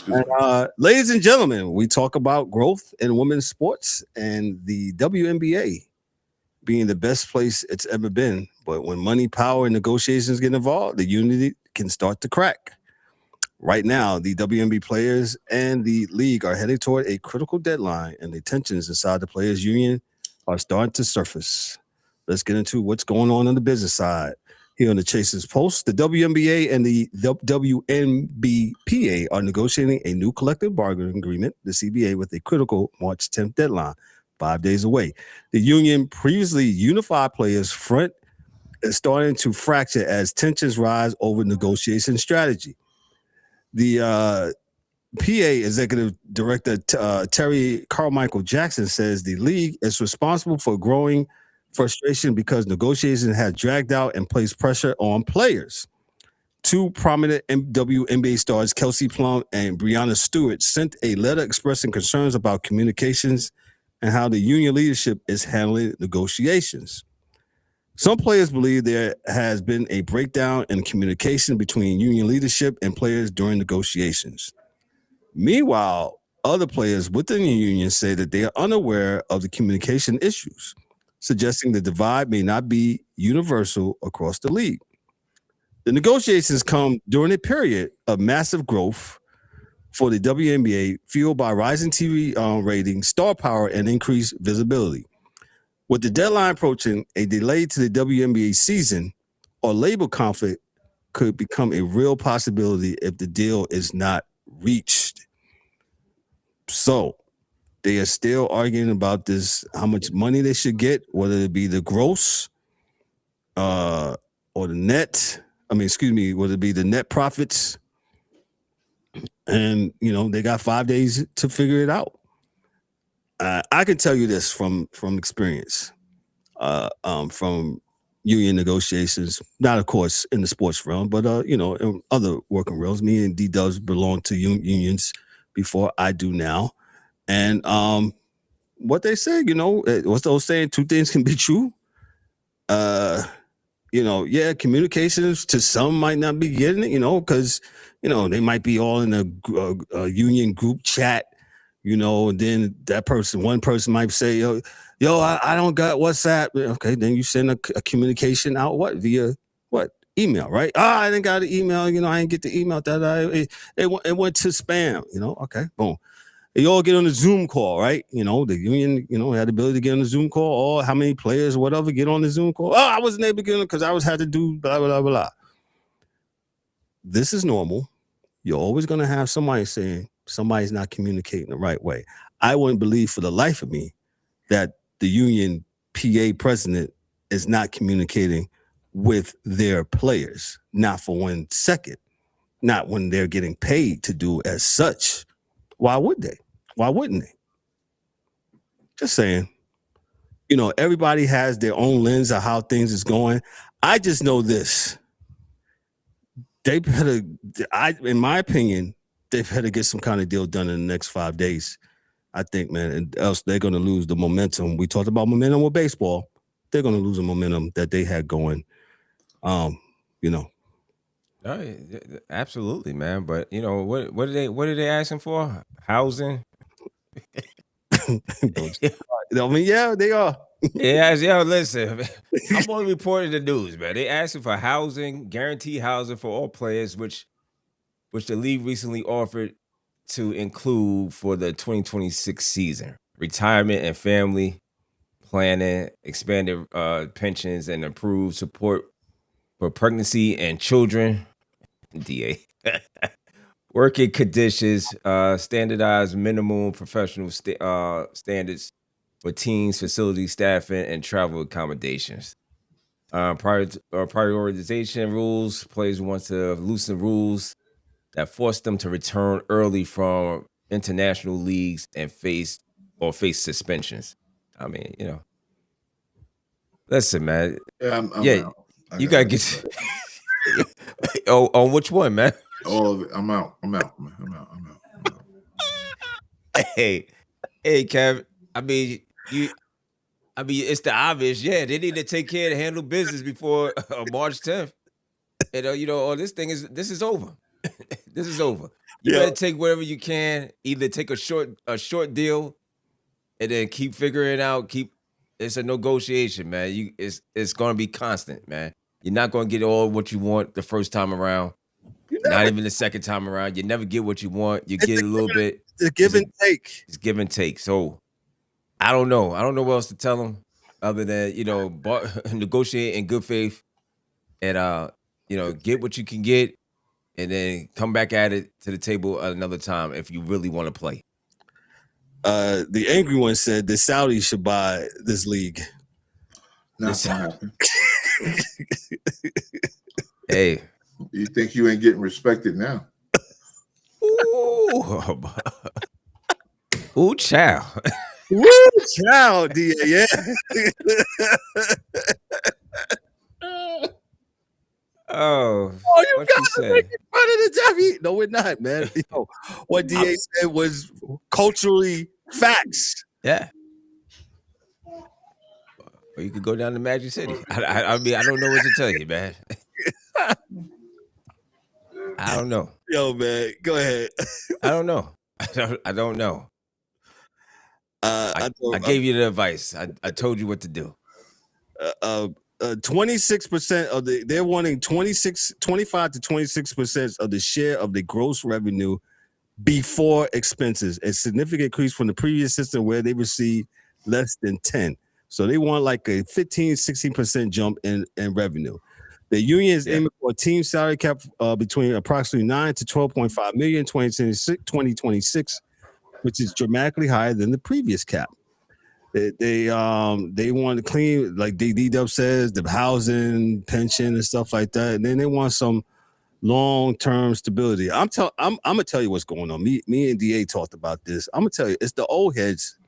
And, ladies and gentlemen, we talk about growth in women's sports and the WNBA being the best place it's ever been. But when money, power, and negotiations get involved, the unity can start to crack. Right now, the WNBA players and the league are heading toward a critical deadline, and the tensions inside the players' union are starting to surface. Let's get into what's going on the business side. Here on the Chasers Post, the WNBA and the WNBPA are negotiating a new collective bargaining agreement, the CBA, with a critical March 10th deadline, 5 days away. The union previously unified players front is starting to fracture as tensions rise over negotiation strategy. The PA Executive Director Terry Carmichael Jackson says the league is responsible for growing frustration because negotiations have dragged out and placed pressure on players. Two prominent WNBA stars, Kelsey Plum and Breanna Stewart, sent a letter expressing concerns about communications and how the union leadership is handling negotiations. Some players believe there has been a breakdown in communication between union leadership and players during negotiations. Meanwhile, other players within the union say that they are unaware of the communication issues, suggesting the divide may not be universal across the league. The negotiations come during a period of massive growth for the WNBA, fueled by rising TV ratings, star power, and increased visibility. With the deadline approaching, a delay to the WNBA season or labor conflict could become a real possibility if the deal is not reached. So they are still arguing about this, how much money they should get, whether it be the gross or the net. Whether it be the net profits. And, they got 5 days to figure it out. I can tell you this from experience, from union negotiations, not, of course, in the sports realm, but, in other working realms. Me and D-Dubbz belong to unions before I do now. And what they say, what's those saying? Two things can be true. Communications to some might not be getting it, because, they might be all in a union group chat, and then one person might say, yo, I don't got WhatsApp. Okay, then you send a communication out, via email, right? I didn't got an email, I didn't get the email that it went to spam, okay, boom. You all get on the Zoom call, right? The union, had the ability to get on the Zoom call, or how many players or whatever get on the Zoom call. Oh, I wasn't able to get on because I had to do blah, blah, blah, blah. This is normal. You're always going to have somebody saying somebody's not communicating the right way. I wouldn't believe for the life of me that the union PA president is not communicating with their players, not for 1 second, not when they're getting paid to do as such. Why would they? Why wouldn't they? Just saying. Everybody has their own lens of how things is going. I just know this. They better, in my opinion, they better get some kind of deal done in the next 5 days. I think, man, and else they're going to lose the momentum. We talked about momentum with baseball. They're going to lose the momentum that they had going. Absolutely, man. But what are they asking for? Housing. Yeah, they are. Listen, I'm only reporting the news, man. They asking for housing, guaranteed housing for all players, which the league recently offered to include for the 2026 season. Retirement and family planning, expanded pensions, and improved support for pregnancy and children. DA. Working conditions, standardized minimum professional standards for teams, facility staffing, and travel accommodations. Prioritization rules. Players want to loosen rules that force them to return early from international leagues and face suspensions. I mean, listen, man. Yeah, I'm out. You gotta get. On which one, man? Oh, I'm out. I'm out. Hey, Kev. I mean, it's the obvious. Yeah, they need to take care to handle business before March 10th. And this is over. This is over. You better take whatever you can. Either take a short deal, and then keep figuring it out. It's a negotiation, man. It's going to be constant, man. You're not going to get all what you want the first time around. Not even the second time around. You never get what you want. You get a little bit. It's give and take. It's give and take. So I don't know. I don't know what else to tell them other than, negotiate in good faith and get what you can get, and then come back at it to the table another time if you really want to play. The angry one said the Saudis should buy this league. Not gonna happen. Hey, you think you ain't getting respected now? Ooh, child. Woo, child, DA, yeah. Oh, you got to make it fun of the W. No, we're not, man. Yo, what DA said was culturally facts. Yeah. Or you could go down to Magic City. I mean, I don't know what to tell you, man. I don't know. Yo, man, go ahead. I don't know. I don't know. I gave you the advice. I told you what to do. 26% of they're wanting 25 to 26% of the share of the gross revenue before expenses, a significant increase from the previous system where they received less than 10. So they want like a 15-16% jump in revenue. The union is aiming for a team salary cap between approximately 9 to 12.5 million in 2026, which is dramatically higher than the previous cap. They want to clean, like D-Dubbz says, the housing, pension, and stuff like that. And then they want some long-term stability. I'm gonna tell you what's going on. Me and DA talked about this. I'm gonna tell you, it's the old heads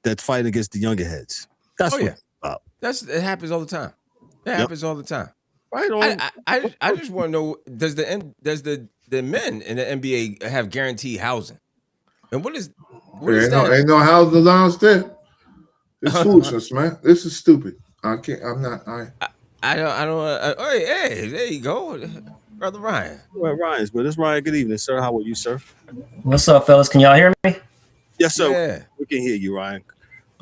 that fight against the younger heads. That's what it's about. It happens all the time. It happens all the time. Right on. I just want to know, does the men in the NBA have guaranteed housing? And what is that? Ain't no housing allowance there. It's foolishness, man. This is stupid. I can't. I'm not. I don't. Hey, there you go, Brother Ryan. Well, Ryan's, but it's Ryan. Good evening, sir. How are you, sir? What's up, fellas? Can y'all hear me? Yes, sir. Yeah. We can hear you, Ryan.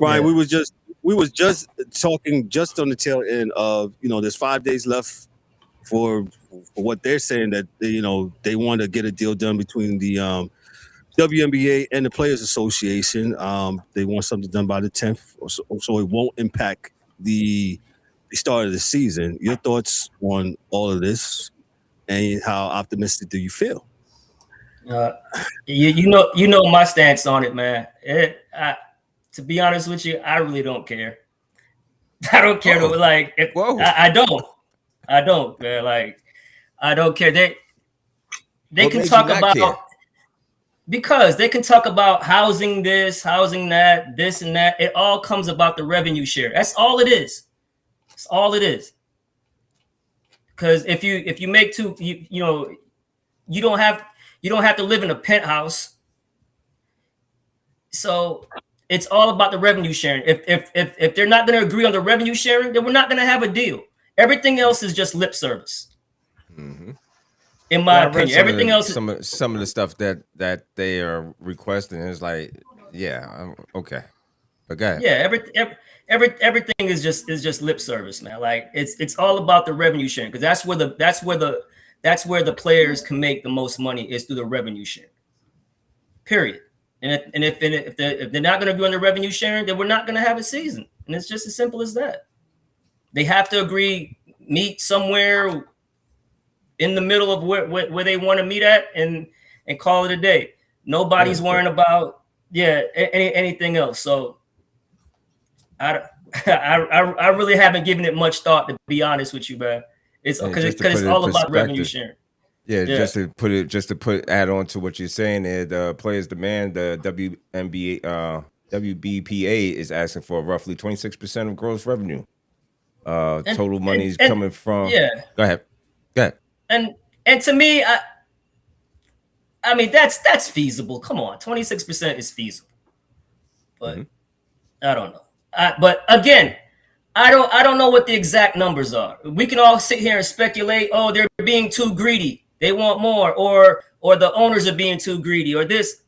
Ryan, we was just talking just on the tail end of, there's 5 days left for what they're saying that they want to get a deal done between the WNBA and the Players Association. They want something done by the 10th, so it won't impact the start of the season. Your thoughts on all of this, and how optimistic do you feel? You know my stance on it, man. To be honest with you, I really don't care. I don't care. I don't, man. Like, I don't care. They can talk about. Because they can talk about housing this, housing that, this and that. It all comes about the revenue share. That's all it is. That's all it is. Because if you make you don't have to live in a penthouse. So it's all about the revenue sharing. If they're not going to agree on the revenue sharing, then we're not going to have a deal. Everything else is just lip service. Mm-hmm. In my opinion, everything else is some of the stuff that they are requesting is like, okay, okay, yeah. Everything is just lip service, man. Like it's all about the revenue sharing, because that's where the players can make the most money, is through the revenue sharing. Period. And if they're not going to be on the revenue sharing, then we're not going to have a season, and it's just as simple as that. They have to meet somewhere in the middle of where they want to meet at, and call it a day. Nobody's worrying about anything else. So I really haven't given it much thought, to be honest with you, man. It's because it's all about revenue sharing. Yeah, just to add on to what you're saying, the players demand, the WBPA is asking for roughly 26% of gross revenue. Total money is coming from. Yeah. Go ahead. And to me, I mean that's feasible. Come on, 26% is feasible, but I don't know. But again, I don't know what the exact numbers are. We can all sit here and speculate. Oh, they're being too greedy. They want more, or the owners are being too greedy, or this.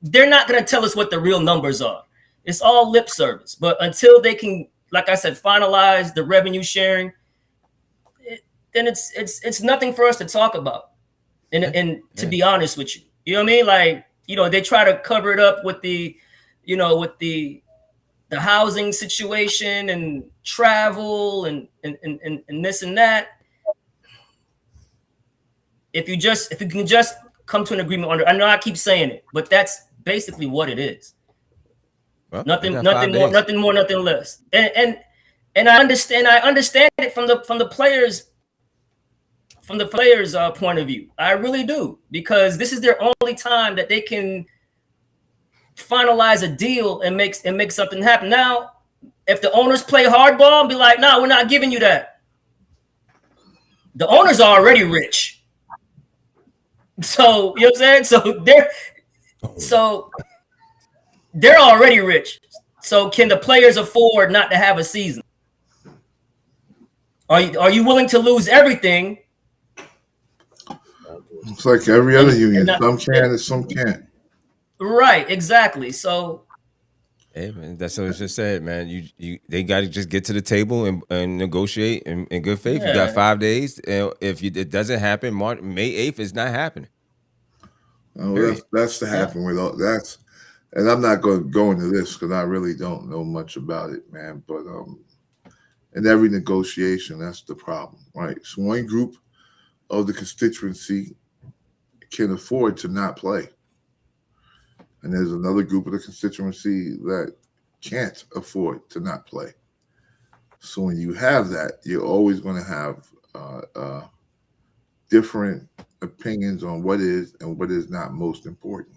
They're not going to tell us what the real numbers are. It's all lip service. But until they can, like I said, finalize the revenue sharing, then it's nothing for us to talk about. And to be honest with you, you know what I mean? Like, they try to cover it up with the housing situation and travel and this and that. if you can just come to an agreement on it. I know I keep saying it, but that's basically what it is. Well, nothing more, nothing less. And I understand it from the players' point of view. I really do, because this is their only time that they can finalize a deal and make something happen. Now, if the owners play hardball and be like, "No, we're not giving you that," the owners are already rich. So, you know what I'm saying? So they're already rich. So can the players afford not to have a season? Are you willing to lose everything? It's like every other union. Some can and some can't. Right, exactly. So hey man, that's what I just said, man. They got to just get to the table and negotiate in good faith. Yeah. You got 5 days. If it doesn't happen, May 8th is not happening. Oh, that's to happen with all that's, and I'm not going to go into this because I really don't know much about it, man. But in every negotiation, that's the problem, right? So one group of the constituency can afford to not play, and there's another group of the constituency that can't afford to not play. So when you have that, you're always going to have different opinions on what is and what is not most important,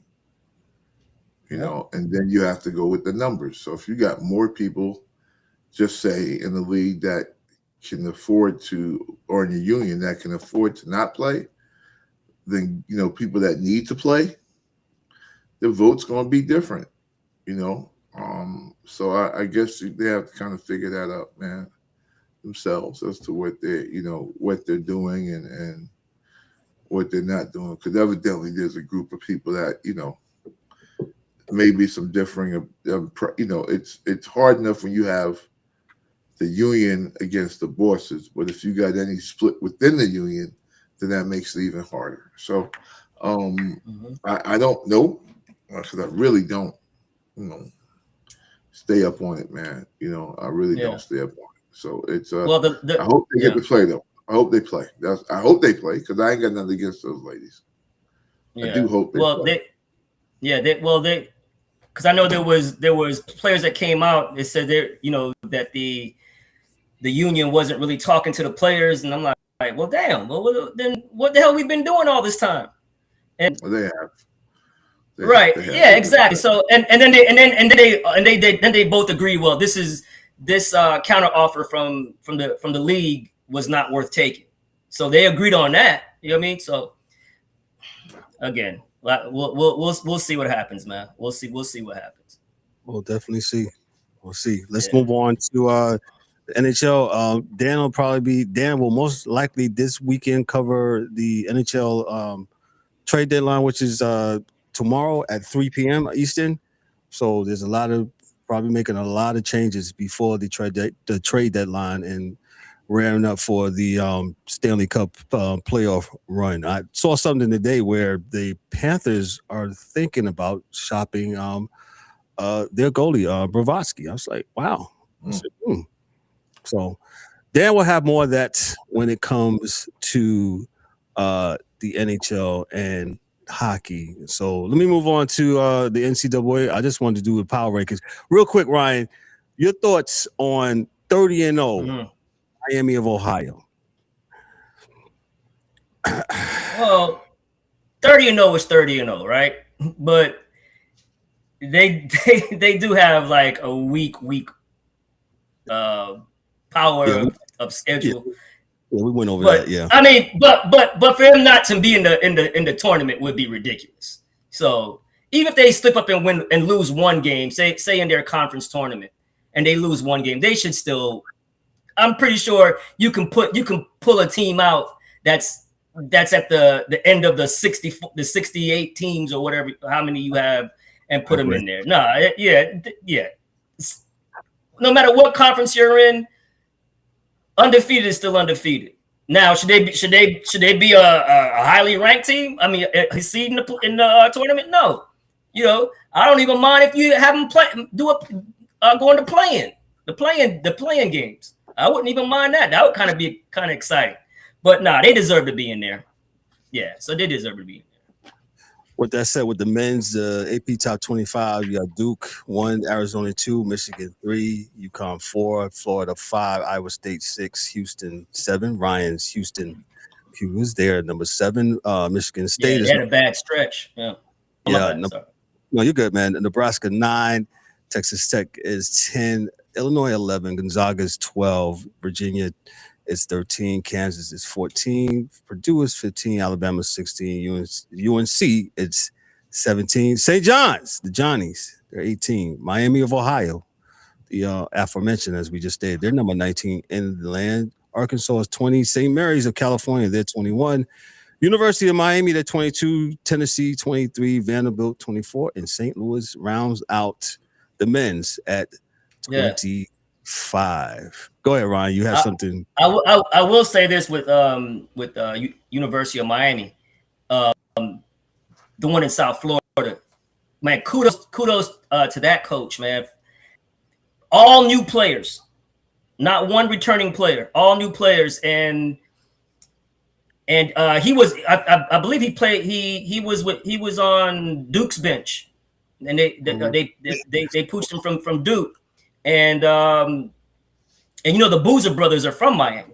you know, and then you have to go with the numbers. So if you got more people, just say in the league that can afford to, or in the union that can afford to not play, then, you know, people that need to play, the vote's going to be different, you know. So I guess they have to kind of figure that out, man, themselves as to what they, you know, what they're doing and what they're not doing, because evidently there's a group of people that, you know, maybe some differing, you know, it's hard enough when you have the union against the bosses, but if you got any split within the union, then that makes it even harder. So I don't know, because I really don't, you know, stay up on it, man. You know, I really don't stay up on it. So it's I hope they get to play though. I hope they play. I hope they play, because I ain't got nothing against those ladies. I do hope they play. Because I know there was players that came out that said you know, that the union wasn't really talking to the players, and I'm like, well, damn. Well, then what the hell we been doing all this time? And well, they have. Yeah, exactly. So and then they both agree. Well, this counter offer from the league was not worth taking. So they agreed on that. You know what I mean? So again, we'll see what happens, man. We'll see what happens. We'll definitely see. We'll see. Let's move on to the NHL. Dan will most likely this weekend cover the NHL trade deadline, which is tomorrow at 3 p.m. Eastern. So there's probably making a lot of changes before the trade deadline and raring up for the Stanley Cup playoff run. I saw something today where the Panthers are thinking about shopping their goalie, Brovsky. I was like, wow. I said, So Dan will have more of that when it comes to the NHL and hockey. So let me move on to the NCAA. I just wanted to do the power rankings real quick. Ryan, your thoughts on 30-0 Miami of Ohio? Well, 30-0 is 30-0, right? But they do have like a weak power of schedule. Yeah, we went over that. Yeah, I mean, but for him not to be in the tournament would be ridiculous. So even if they slip up and win and lose one game, say in their conference tournament, and they lose one game, they should still. I'm pretty sure you can pull a team out that's at the end of the 68 teams or whatever, how many you have, and put them in there. No matter what conference you're in, undefeated is still undefeated. Now, should they be a highly ranked team? I mean, a seed in the tournament? No. You know, I don't even mind if you have them going to the playing games. I wouldn't even mind that. That would kind of be exciting. But nah, they deserve to be in there. Yeah, so they deserve to be. With that said, with the men's AP Top 25, you got Duke 1, Arizona 2, Michigan 3, UConn 4, Florida 5, Iowa State 6, Houston 7. Ryan's Houston, he was there, number 7. Michigan State they had a bad stretch. Yeah. No, you're good, man. Nebraska 9, Texas Tech is 10, Illinois 11, Gonzaga is 12, Virginia is 13, Kansas is 14, Purdue is 15, Alabama is 16, UNC it's 17, St. John's, the Johnnies, they're 18, Miami of Ohio, the aforementioned as we just did, they're number 19 in the land. Arkansas is 20, St. Mary's of California, they're 21, University of Miami, they're 22, Tennessee 23, Vanderbilt 24, and St. Louis rounds out the men's at 25. Go ahead, Ryan. You have something. I will say this with University of Miami, the one in South Florida. Man, kudos to that coach, man. All new players, not one returning player. All new players, and he was. I believe he played. He was on Duke's bench, and they poached him from Duke. And you know the Boozer brothers are from Miami,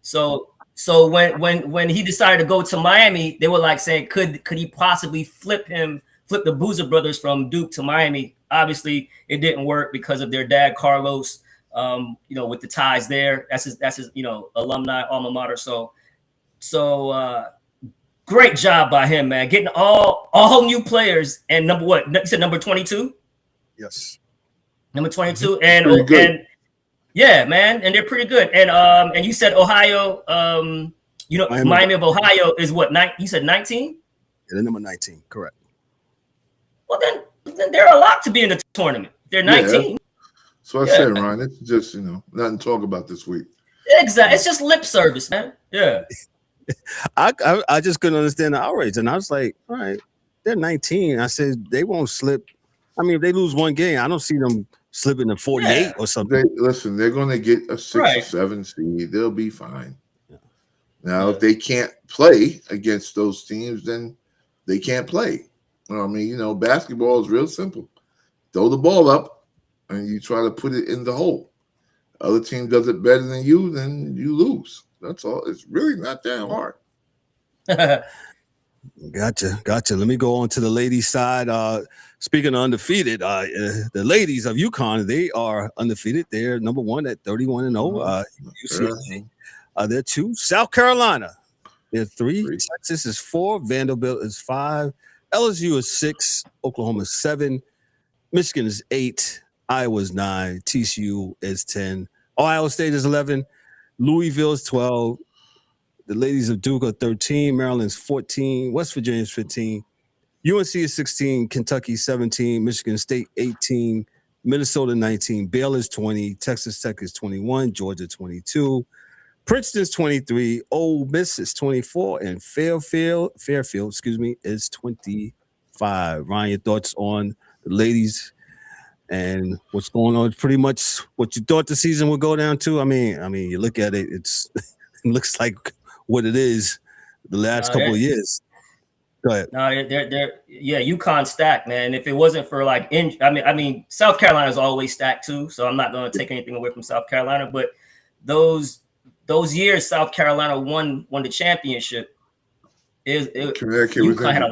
so when he decided to go to Miami, they were like saying, could he possibly flip the Boozer brothers from Duke to Miami? Obviously, it didn't work because of their dad Carlos, with the ties there. That's his alumni alma mater. So great job by him, man, getting all new players. And you said number 22? Yes. Number 22, and yeah, man, and they're pretty good. And you said Ohio, Miami of Ohio is what? You said 19? Yeah, they're number 19, correct. Well, then they're a lot to be in the tournament. They're 19. Yeah. So I said, Ryan, it's just nothing to talk about this week. Exactly, it's just lip service, man. Yeah. I just couldn't understand the outrage, and I was like, all right, they're 19. I said they won't slip. I mean, if they lose one game, I don't see them slipping to 48 or something. They're going to get a 6 or 7 seed. They'll be fine. Yeah. Now, if they can't play against those teams, then they can't play. I mean, basketball is real simple. Throw the ball up, and you try to put it in the hole. Other team does it better than you, then you lose. That's all. It's really not that hard. Gotcha. Let me go on to the ladies' side. Speaking of undefeated, the ladies of UConn, they are undefeated. They're number 1 at 31-0. UCLA, they're 2. South Carolina, they're 3. Texas is 4. Vanderbilt is 5. LSU is 6. Oklahoma is 7. Michigan is 8. Iowa is 9. TCU is 10. Ohio State is 11. Louisville is 12. The ladies of Duke are 13. Maryland's 14. West Virginia is 15. UNC is 16. Kentucky 17. Michigan State 18. Minnesota 19. Baylor's 20. Texas Tech is 21. Georgia 22. Princeton's 23. Ole Miss is 24. And Fairfield, is 25. Ryan, your thoughts on the ladies and what's going on? Pretty much what you thought the season would go down to. I mean, you look at it, it looks like what it is the last couple of years. Go ahead. No, UConn stacked, man. If it wasn't for South Carolina is always stacked too, so I'm not going to take anything away from South Carolina. But those years South Carolina won the championship, UConn had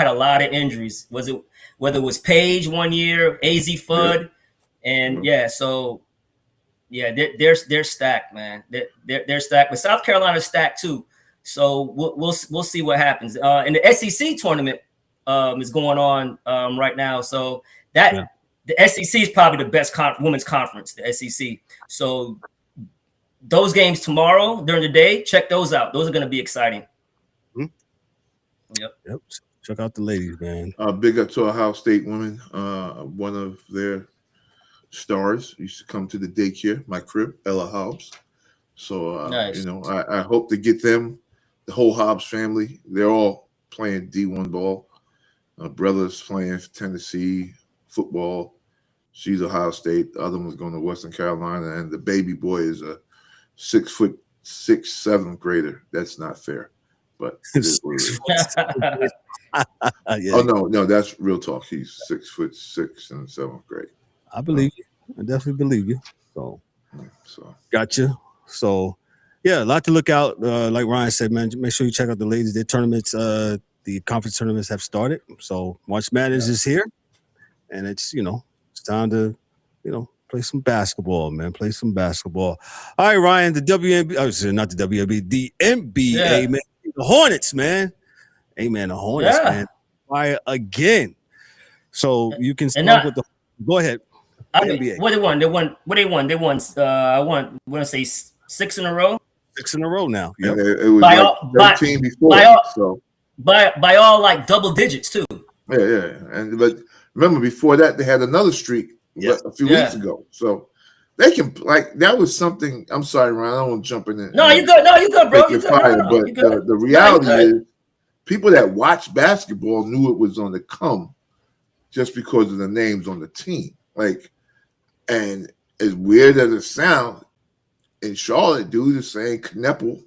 a lot of injuries. Whether it was Page one year, AZ Fudd, and they're stacked, man. They're stacked, but South Carolina's stacked too. So we'll see what happens. And the SEC tournament is going on right now. So the SEC is probably the best women's conference, the SEC. So those games tomorrow during the day, check those out. Those are going to be exciting. Yep. Check out the ladies, man. Big up to Ohio State women. One of their stars used to come to the daycare, my crib, Ella Hobbs. So, nice. I hope to get them, the whole Hobbs family. They're all playing D1 ball. Brother's playing Tennessee football. She's Ohio State. The other one's going to Western Carolina. And the baby boy is a 6'8" 6th, 7th grader. That's not fair, but it is what it is. Yeah. Oh no, that's real talk. He's 6'6" in the 7th grade. I believe you. I definitely believe you. So gotcha. So yeah, a lot to look out. Like Ryan said, man, make sure you check out the ladies. Their tournaments, the conference tournaments have started. So March Madness is here, and it's it's time to play some basketball, man. Play some basketball. All right, Ryan, the WNBA, not the WNBA, the NBA, man. The Hornets, man. Hey, man, the Hornets, man. Fire again. So you can start with the. Go ahead. NBA. What they won? They won. They won. I want to say 6 in a row. 6 in a row now. Yep. It was like 13 before. By all like double digits too. Yeah. But remember, before that, they had another streak a few weeks ago. So they can that was something. I'm sorry, Ryan. I don't want to jump in there. No, you good. No, you good, bro. You good. But the reality is, people that watch basketball knew it was on the come, just because of the names on the team. And as weird as it sounds, in Charlotte, dude is saying Kneppel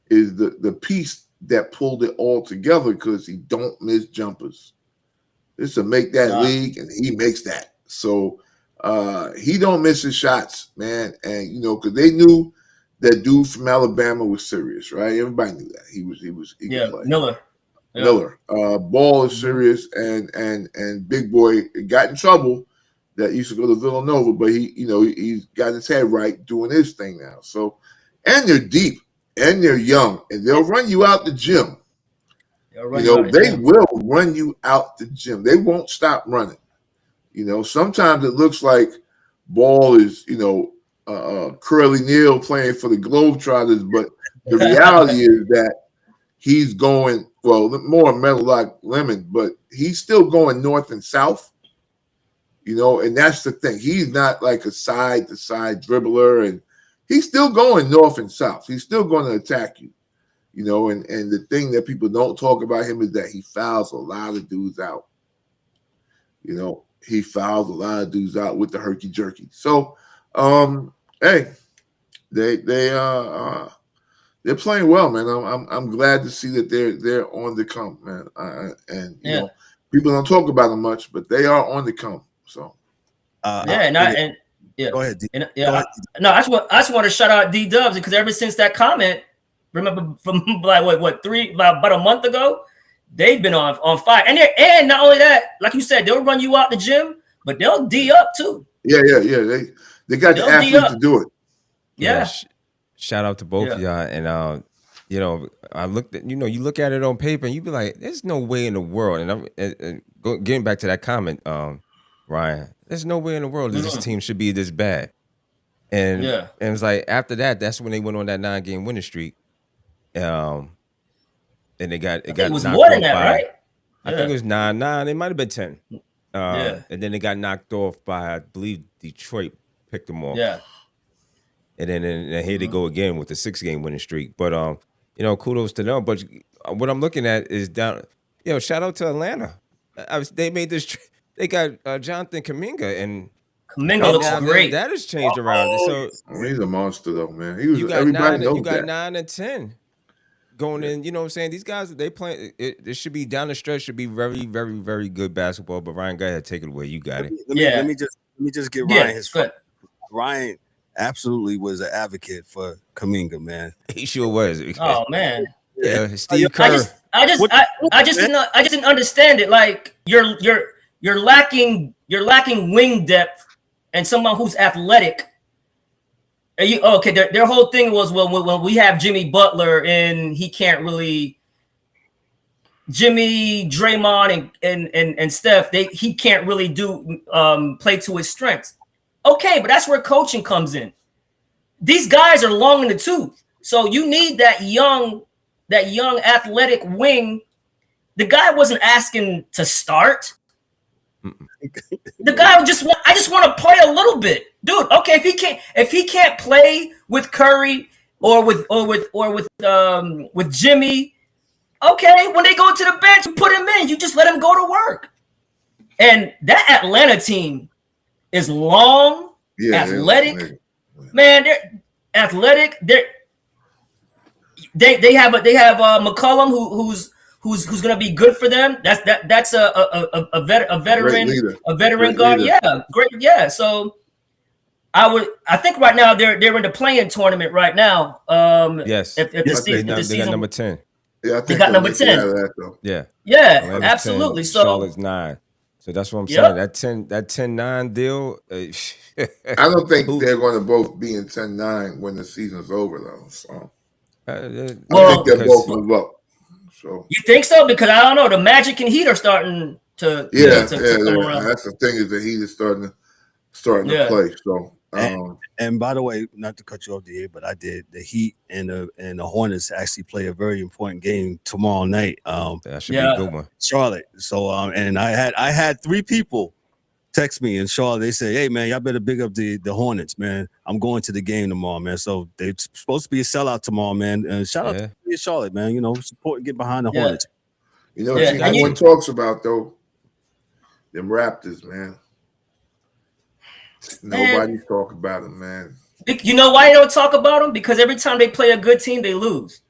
is the piece that pulled it all together because he don't miss jumpers. This will make that league, and he makes that. So he don't miss his shots, man. And because they knew that dude from Alabama was serious, right? Everybody knew that he could play. Miller. Ball is serious, and big boy got in trouble. That used to go to Villanova, but he's got his head right doing his thing now. So, and they're deep and they're young, and they'll run you out the gym. They will run you out the gym. They won't stop running. Sometimes it looks like Ball is Curly Neal playing for the Globetrotters, but the reality is that he's going more Metal Lock Lemon, but he's still going north and south. And that's the thing. He's not like a side-to-side dribbler, and he's still going north and south. He's still going to attack you, and the thing that people don't talk about him is that he fouls a lot of dudes out. He fouls a lot of dudes out with the herky-jerky. So, hey, they're playing well, man. I'm glad to see that they're on the come, man. People don't talk about them much, but they are on the come. So, go ahead. Go ahead. I just want to shout out D-Dubbz because ever since that comment, remember from like about a month ago, they've been on fire. And not only that, like you said, they'll run you out the gym, but they'll D up too. Yeah. They got the athlete to do it. Yeah. Shout out to both of y'all. And I looked at you look at it on paper and you be like, there's no way in the world. And I'm getting back to that comment, Ryan, there's no way in the world that this team should be this bad. And it's like after that, that's when they went on that 9-game winning streak. And it got was more than that, right? I think it was 9. It might have been 10. And then they got knocked off by, I believe, Detroit picked them off. Yeah. And then here they go again with the 6-game winning streak. But kudos to them. But what I'm looking at is down. Shout out to Atlanta. They made this. They got Jonathan Kuminga, and Kuminga looks great. That has changed around. So he's a monster, though, man. You got 9 and 10 going in. You know what I'm saying? These guys, they play. It should be down the stretch. Should be very, very, very good basketball. But Ryan, go ahead, take it away. You got it. Let me just get Ryan his foot. Ryan absolutely was an advocate for Kuminga, man. He sure was. Oh man. Yeah, Steve Kerr. I just didn't understand it. Like you're lacking wing depth and someone who's athletic. Their whole thing was when we have Jimmy Butler and he can't really Draymond and Steph, he can't really do play to his strengths. Okay, but that's where coaching comes in. These guys are long in the tooth. So you need that young athletic wing. The guy wasn't asking to start. The guy I just want to play a little bit. Dude, okay, if he can't play with Curry or with Jimmy, okay, when they go to the bench, you put him in. You just let him go to work. And that Atlanta team is long, athletic. Man, they're athletic. They have McCollum who's going to be good for them. That's a veteran guard. Yeah, great. Yeah, so I think right now they're in the play-in tournament right now. Yes. If the season, they got number 10. Yeah, I think they got number 10. Yeah, absolutely. 10, so Charlotte's 9. So that's what I'm saying. That 10-9 deal. I don't think they're going to both be in 10-9 when the season's over, though. So I think they'll both move up. So you think so? Because I don't know. The Magic and Heat are starting to come around. That's the thing, is the Heat is starting to play. So and by the way, not to cut you off, DA, but I did. The Heat and the Hornets actually play a very important game tomorrow night. That should be a good one. Charlotte. So and I had 3 people text me in Charlotte. They say, "Hey man, y'all better big up the Hornets, man. I'm going to the game tomorrow, man." So they're supposed to be a sellout tomorrow, man. And shout out to Charlotte, man. You know, support and get behind the Hornets. You know what everyone talks about though? Them Raptors, man. Nobody talk about them, man. You know why they don't talk about them? Because every time they play a good team, they lose.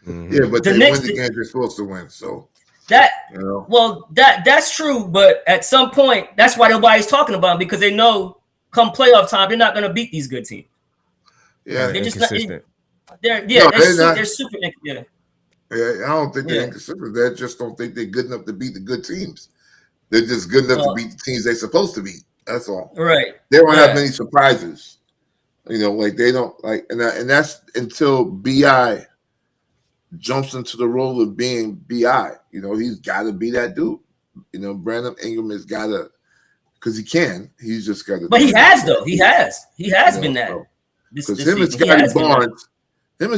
Mm-hmm. Yeah, but they win the games they're supposed to win. So that's true. But at some point, that's why nobody's talking about them, because they know come playoff time, they're not going to beat these good teams. Yeah, they're just inconsistent. They're super. Yeah. I don't think they're inconsistent. They just don't think they're good enough to beat the good teams. They're just good enough to beat the teams they're supposed to beat. That's all. Right. They don't have many surprises. You know, like they don't like, and that's until BI jumps into the role of being BI. You know, he's got to be that dude. You know, Brandon Ingram has got to, because he can. He's just got to. But he has though. He has been that. Because him and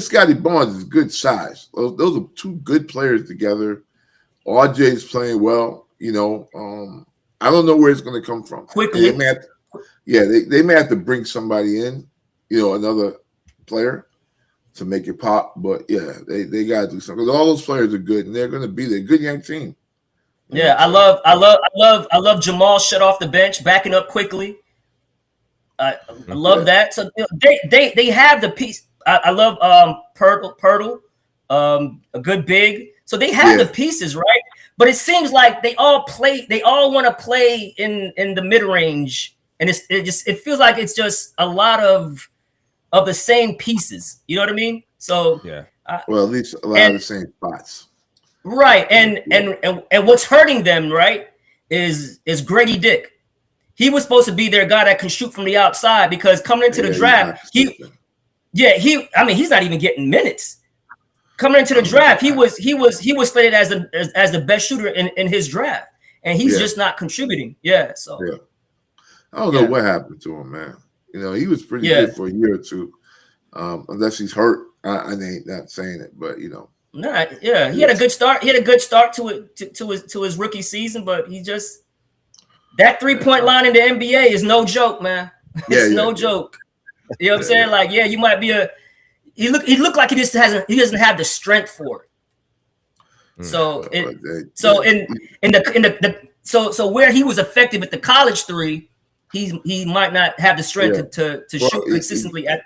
Scotty Barnes is good size. Those are 2 good players together. RJ is playing well. You know, I don't know where it's going to come from. Quickly. They may have to bring somebody in, you know, another player to make it pop. But yeah, they got to do something. All those players are good, and they're going to be a good young team. Yeah, I love Jamal shut off the bench, backing up quickly. I love that. So they have the piece. I love Pirtle, a good big. So they have the pieces, right? But it seems like they all want to play in the mid range, and it feels like it's just a lot of the same pieces. You know what I mean? So well, at least a lot of the same spots. Right, and what's hurting them, right, is Grady Dick. He was supposed to be their guy that can shoot from the outside, because coming into the draft, he's not even getting minutes. Coming into the draft, he was slated as the best shooter in his draft, and he's just not contributing. So I don't know what happened to him, man. You know, he was pretty good for a year or 2, unless he's hurt. I ain't not saying it, but you know. He had a good start. He had a good start to his rookie season, but he just, that 3-point line in the NBA is no joke, man. It's no joke. You know what I'm saying? Like, you might be he looked like he doesn't have the strength for it. So so where he was effective at the college 3, he might not have the strength to shoot consistently at.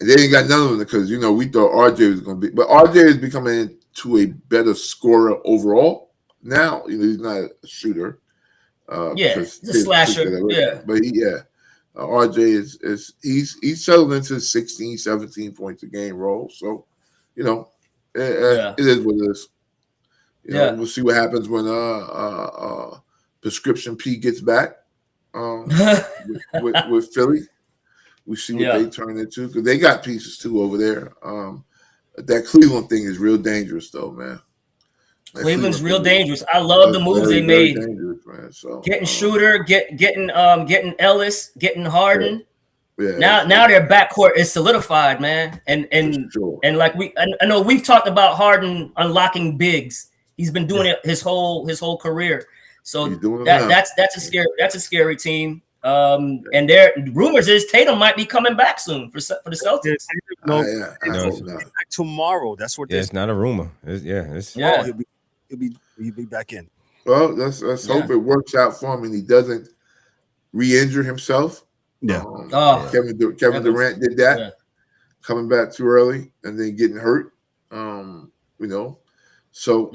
They ain't got none of them, because, you know, we thought RJ was going to be, but RJ is becoming into a better scorer overall now. You know, he's not a shooter. He's a slasher. But RJ is he's settled into 16, 17 points a game role. So, you know, it is what it is. You know, we'll see what happens when Prescription P gets back with Philly. We see what they turn into, because they got pieces too over there. That Cleveland thing is real dangerous, though, man. Cleveland's real dangerous. I love the moves they made. So, getting Shooter, getting Ellis, getting Harden. Now their backcourt is solidified, man. And like I know we've talked about Harden unlocking bigs. He's been doing it his whole career. So that's a scary team. And their rumors is Tatum might be coming back soon for the Celtics. Tomorrow. That's what. It's not a rumor. He'll be back in. Well, let's hope it works out for him and he doesn't re-injure himself. Yeah. Kevin Durant did that. coming back too early and then getting hurt. So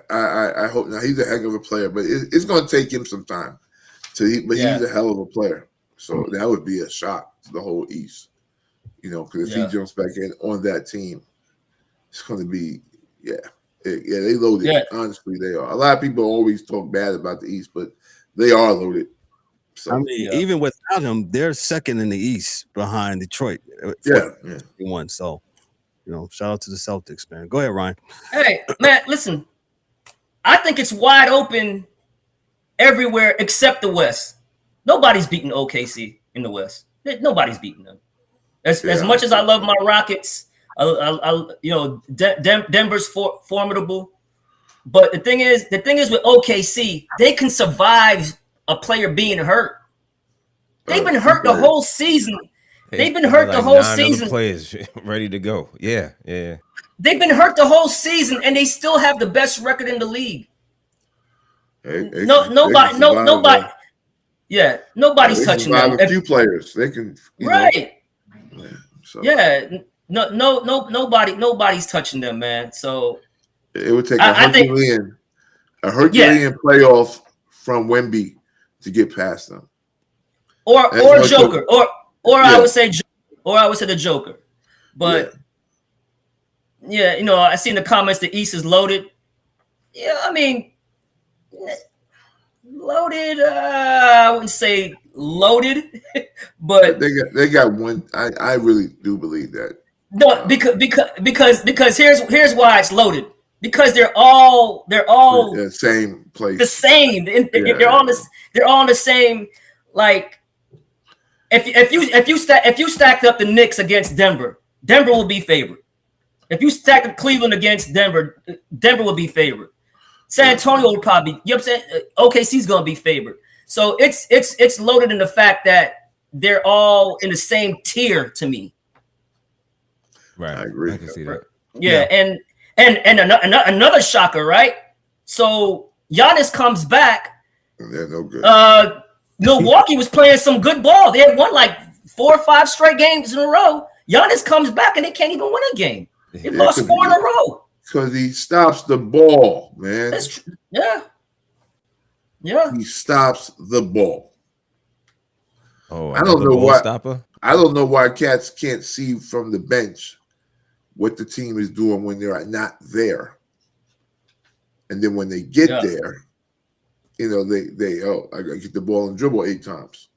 I hope now he's a heck of a player, but it's going to take him some time. But he's a hell of a player. So that would be a shock to the whole East, because if he jumps back in on that team, it's going to be they loaded. Yeah. Honestly, they are. A lot of people always talk bad about the East, but they are loaded. So, I mean, even without him, they're second in the East behind Detroit. One. So, shout out to the Celtics, man. Go ahead, Ryan. Hey, man, listen. I think it's wide open everywhere except the West. Nobody's beating OKC in the West. Nobody's beating them. As much as I love my Rockets, Denver's formidable. But the thing is with OKC, they can survive a player being hurt. They've been hurt the whole season. They've been hurt the whole season. Players ready to go. Yeah. They've been hurt the whole season, and they still have the best record in the league. Nobody. Yeah, nobody's touching them. A few players they can. Nobody's touching them, man. So it would take a Herculean playoff from Wemby to get past them, or Joker, I would say the Joker. But I see in the comments the East is loaded. Yeah, I mean, loaded. I wouldn't say loaded, but they got one. I really do believe that. No, because here's why it's loaded. Because they're all the same place. The same. They're all the same. Like if you stacked up the Knicks against Denver, Denver will be favored. If you stack up Cleveland against Denver, Denver will be favored. San Antonio will probably, you know what I'm saying? OKC's gonna be favored. So it's loaded in the fact that they're all in the same tier to me. Right, I agree. I can see that. Yeah. And another shocker, right? So Giannis comes back. They're no good. Milwaukee was playing some good ball. They had won like 4 or 5 straight games in a row. Giannis comes back and they can't even win a game. They lost 4 in a row. Because he stops the ball, man. That's true. Yeah. He stops the ball. Oh, I don't know why. Stopper? I don't know why cats can't see from the bench what the team is doing when they're not there, and then when they get there, they I gotta get the ball and dribble 8 times.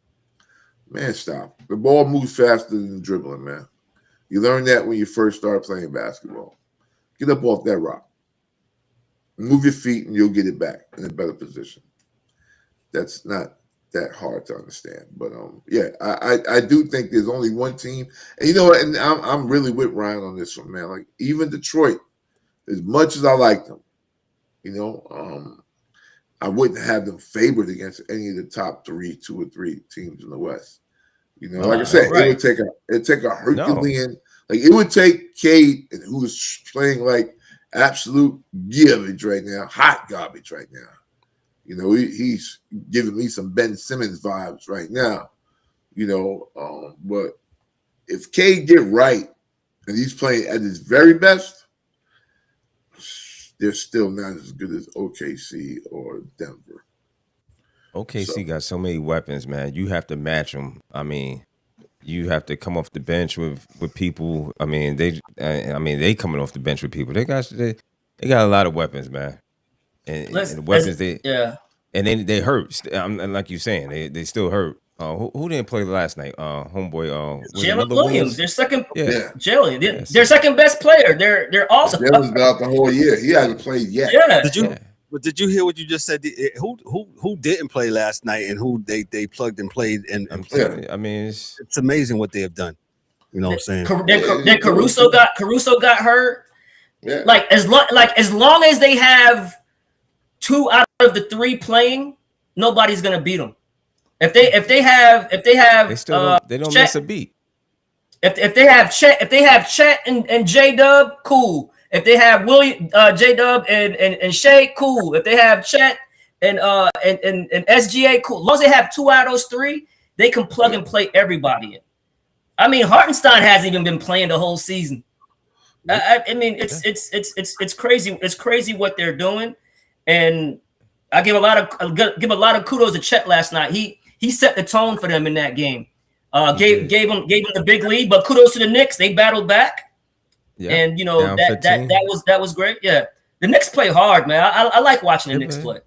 Man, stop. The ball moves faster than dribbling, man. You learn that when you first start playing basketball. Get up off that rock. Move your feet and you'll get it back in a better position. That's not that hard to understand. But I do think there's only one team. And you know what? And I'm really with Ryan on this one, man. Like even Detroit, as much as I like them, I wouldn't have them favored against any of the top 2 or 3 teams in the West. Like I said, it'd take a Herculean. Like it would take Cade, who's playing like absolute garbage right now, hot garbage right now. He's giving me some Ben Simmons vibes right now. But if Cade get right and he's playing at his very best, they're still not as good as OKC or Denver. OKC got so many weapons, man. You have to match them. I mean, you have to come off the bench with people. I mean, they coming off the bench with people. They got a lot of weapons, man. And the weapons and then they hurt. And like you're saying, they still hurt. Who didn't play last night? Homeboy, Jalen Williams. Their second, Jalen. Their second best player. They're also Jalen's been out the whole year. He hasn't played yet. Yeah. Did you hear what you just said? Who didn't play last night and who they plugged and played and played? I mean, it's amazing what they have done. You know what I'm saying? Then Caruso got hurt. Yeah. Like as long as they have 2 out of the 3 playing, nobody's gonna beat them. If they have they don't miss a beat. If they have Chet and J-Dub, cool. If they have J-Dub and Shea, cool. If they have Chet and SGA, cool. As long as they have 2 out of those 3, they can plug and play everybody in. I mean, Hartenstein hasn't even been playing the whole season. I mean, it's crazy. It's crazy what they're doing, and I give a lot of kudos to Chet last night. He set the tone for them in that game. Gave him the big lead, but kudos to the Knicks. They battled back, and you know that was great. Yeah, the Knicks play hard, man. I like watching the Knicks play.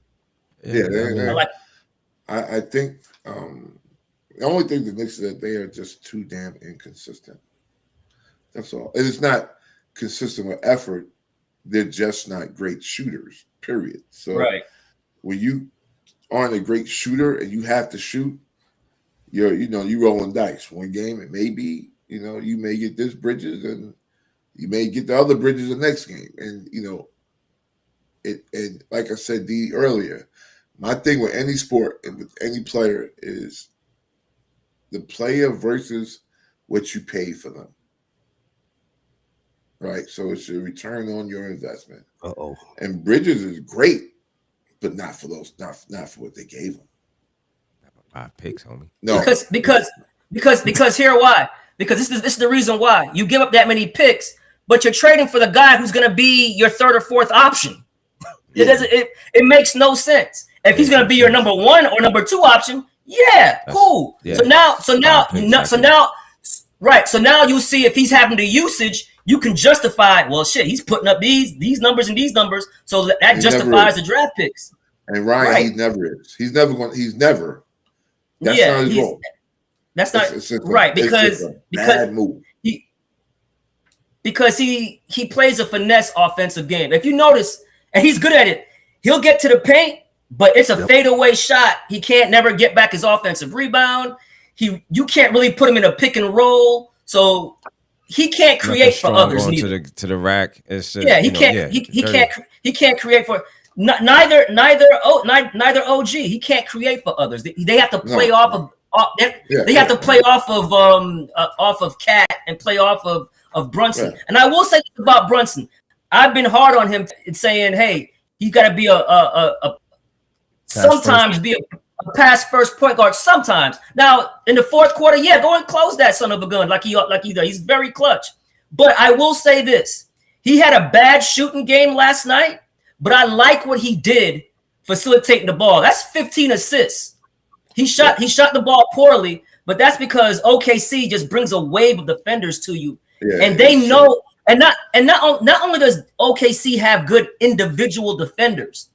I think the only thing the Knicks is that they are just too damn inconsistent. That's all. And it's not consistent with effort. They're just not great shooters, period. So when you aren't a great shooter and you have to shoot, you're rolling dice. One game it may be, you may get this Bridges and you may get the other Bridges the next game. And and like I said earlier, my thing with any sport and with any player is the player versus what you pay for them. Right? So it's a return on your investment. And Bridges is great, but not for not for what they gave him. 5 picks, homie. No. Because here why? Because this is the reason why. You give up that many picks, but you're trading for the guy who's gonna be your third or fourth option. It makes no sense. If he's gonna be your number 1 or number 2 option, cool. Yeah. So now you see if he's having the usage, you can justify, well, shit, he's putting up these numbers and these numbers, so that justifies the draft picks. And Ryan, he never is. He's never going. He's never. That's not his role. That's not right because bad move. Because he plays a finesse offensive game. If you notice, and he's good at it, he'll get to the paint, but it's a fadeaway shot. He can't never get back his offensive rebound. You can't really put him in a pick and roll, so he can't create for others. To the rack, it's just, he can't create for neither OG. He can't create for others. They have to play off of. They have to play off of Cat and play off of Brunson. Yeah. And I will say this about Brunson. I've been hard on him saying, "Hey, he's got to be sometimes be a pass first point guard. Sometimes now in the fourth quarter, go and close that son of a gun like he does. He's very clutch. But I will say this: he had a bad shooting game last night, but I like what he did facilitating the ball. That's 15 assists. He shot the ball poorly, but that's because OKC just brings a wave of defenders to you, and they know. And not only does OKC have good individual defenders,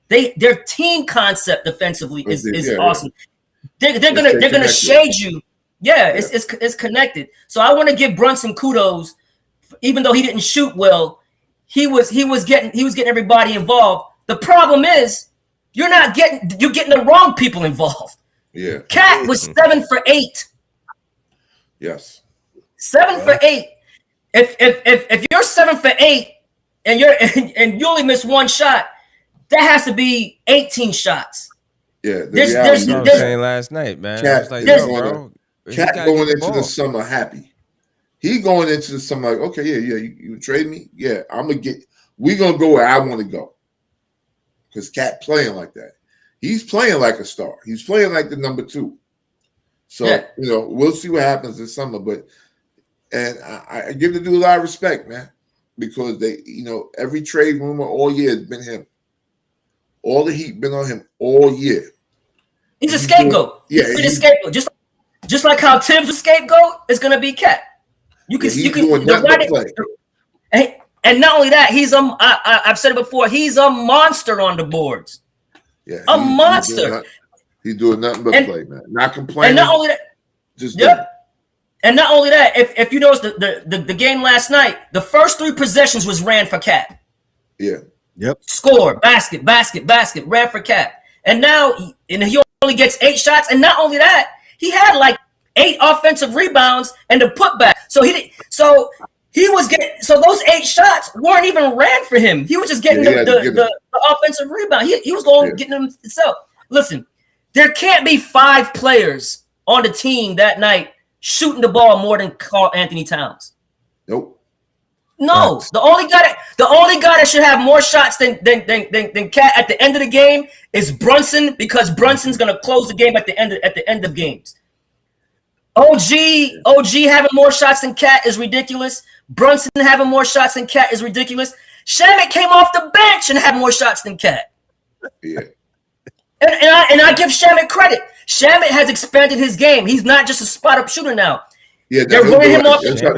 their team concept defensively is awesome. They're gonna shade you. It's connected. So I want to give Brunson kudos, even though he didn't shoot well. He was getting everybody involved. The problem is you're getting the wrong people involved. Yeah. Cat was 7 for 8. Yes. 7 for 8. If you're 7 for 8 and you only miss one shot, that has to be 18 shots. Yeah. There's what I was saying last night, man. Cat going into the summer happy. He going into the summer like, okay, you trade me? Yeah, we're gonna go where I want to go. Because Cat playing like that. He's playing like a star. He's playing like the number 2. So, we'll see what happens this summer. But I give the dude a lot of respect, man. Because they, every trade rumor all year has been him. All the heat been on him all year. He's a scapegoat. He's a scapegoat. Just like how Tibbs was a scapegoat, it's gonna be Cat. And not only that, I've said it before, he's a monster on the boards. Yeah, a monster. He's doing nothing but play, man. Not complaining. And not only that, And not only that, if you notice the game last night, the first 3 possessions was ran for Cat. Yeah. Yep. Score, basket, ran for Cat. And now he only gets 8 shots. And not only that, he had like 8 offensive rebounds and the putback. So those 8 shots weren't even ran for him. He was just getting the offensive rebound. He was going getting them himself. Listen, there can't be 5 players on the team that night shooting the ball more than Karl-Anthony Towns. Nope. No, the only guy that should have more shots than Cat at the end of the game is Brunson, because Brunson's gonna close the game at the end of games. OG having more shots than Cat is ridiculous. Brunson having more shots than Cat is ridiculous. Shamet came off the bench and had more shots than Cat. Yeah. And I give Shamet credit. Shamet has expanded his game. He's not just a spot-up shooter now. Yeah, they're running him off. Shout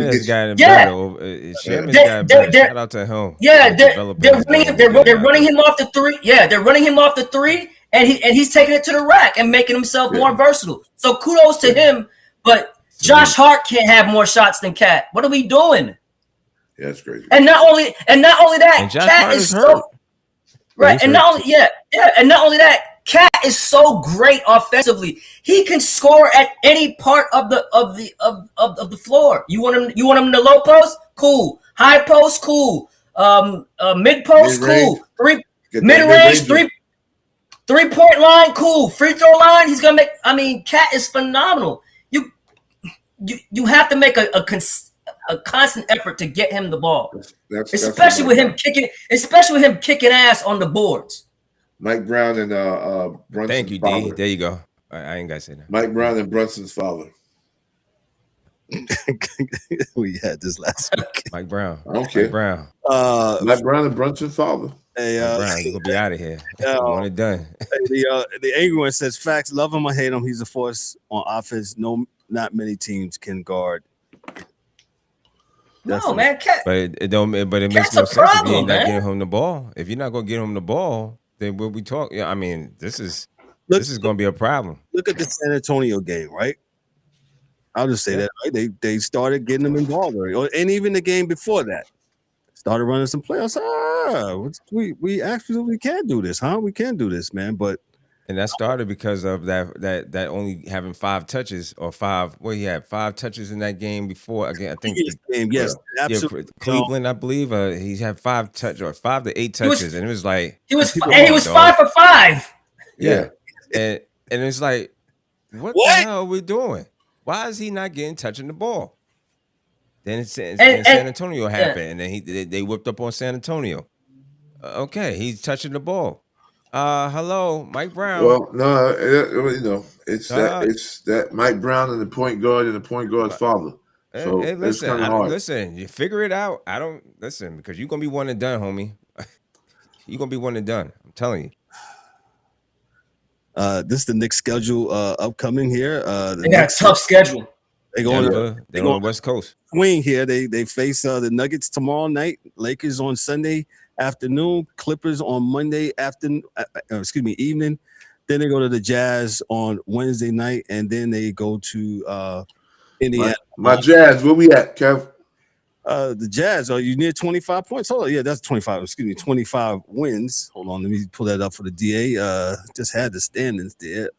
out to him. Yeah, they're running him off the three. Yeah, they're running him off the three, and he's taking it to the rack and making himself more versatile. So kudos to him. But Josh Hart can't have more shots than Cat. What are we doing? Yeah, that's crazy. And not only that, Cat is so right. And not only that, Cat is so great offensively. He can score at any part of the floor. You want him in the low post? Cool. High post? Cool. Mid post? Cool. Mid range? 3-point line? Cool. Free throw line? He's gonna make. I mean, Cat is phenomenal. You have to make a constant effort to get him the ball, especially with him kicking ass on the boards. Mike Brown and Brunson's Thank you, father. D. There you go. I ain't got to say that. Mike Brown and Brunson's father. We had this last week. Mike Brown. Okay. Mike Brown. Mike Brown and Brunson's father. Hey, Mike Brown, you gonna be out of here. Want it done. The angry one says, "Facts. Love him or hate him. He's a force on offense. Not many teams can guard." No, man. Cat, but it makes no sense if you ain't not getting him the ball. If you're not gonna get him the ball, then what we talk? Yeah, I mean, this is gonna be a problem. Look at the San Antonio game, right? I'll just say that, right? They started getting them involved, and even the game before that, started running some playoffs. We absolutely can do this, huh? We can do this, man. And that started because of that only having 5 touches or 5. Well, he had 5 touches in that game before. Again, I think game, yes, absolutely. Cleveland, I believe, he had 5 touches or 5 to 8 touches, and it was like he was 5 for 5. Yeah, and it's like, what the hell are we doing? Why is he not touching the ball? Then San Antonio happened, and then they whipped up on San Antonio. Okay, he's touching the ball. Hello, Mike Brown. Well, no, it's that Mike Brown and the point guard and the point guard's father. So hey, listen, you figure it out. I don't listen because you're gonna be one and done, homie. You're gonna be one and done. I'm telling you. This is the Knicks schedule upcoming here. They got a tough schedule. They're on the West Coast. Swing here. They face the Nuggets tomorrow night. Lakers on Sunday afternoon. Clippers on Monday evening. Then they go to the Jazz on Wednesday night, and then they go to Indiana. My Jazz, where we at, Kev? The Jazz, are you near 25 points? Oh, yeah, that's 25. 25 wins. Hold on, let me pull that up for the DA. Just had the standings there.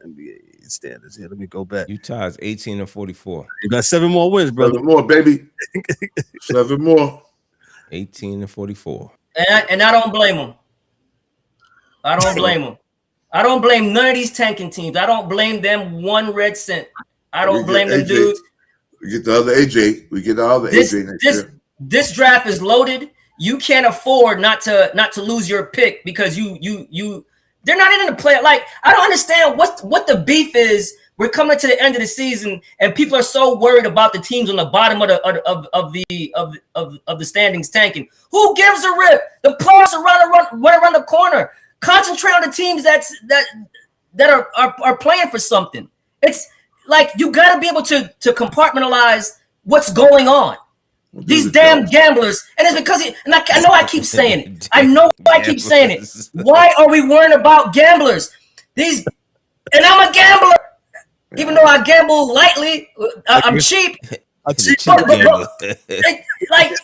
NBA standings. Yeah, let me go back. Utah is 18-44. You got 7 more wins, brother. 7 more, baby. 7 more. 18-44. And I don't blame them. I don't blame them. I don't blame none of these tanking teams. I don't blame them 1 red cent. I don't blame them dudes. We get the other AJ. We get the other AJ next year. This draft is loaded. You can't afford not to lose your pick because you they're not in the play. Like, I don't understand what the beef is. We're coming to the end of the season, and people are so worried about the teams on the bottom of the standings tanking. Who gives a rip? The playoffs are right around the corner. Concentrate on the teams that are playing for something. It's like you got to be able to compartmentalize what's going on. These damn gamblers, and it's because I know I keep saying it. I know I keep saying it. Why are we worrying about gamblers? And I'm a gambler, even though I gamble lightly. I'm cheap. I'm cheap. Like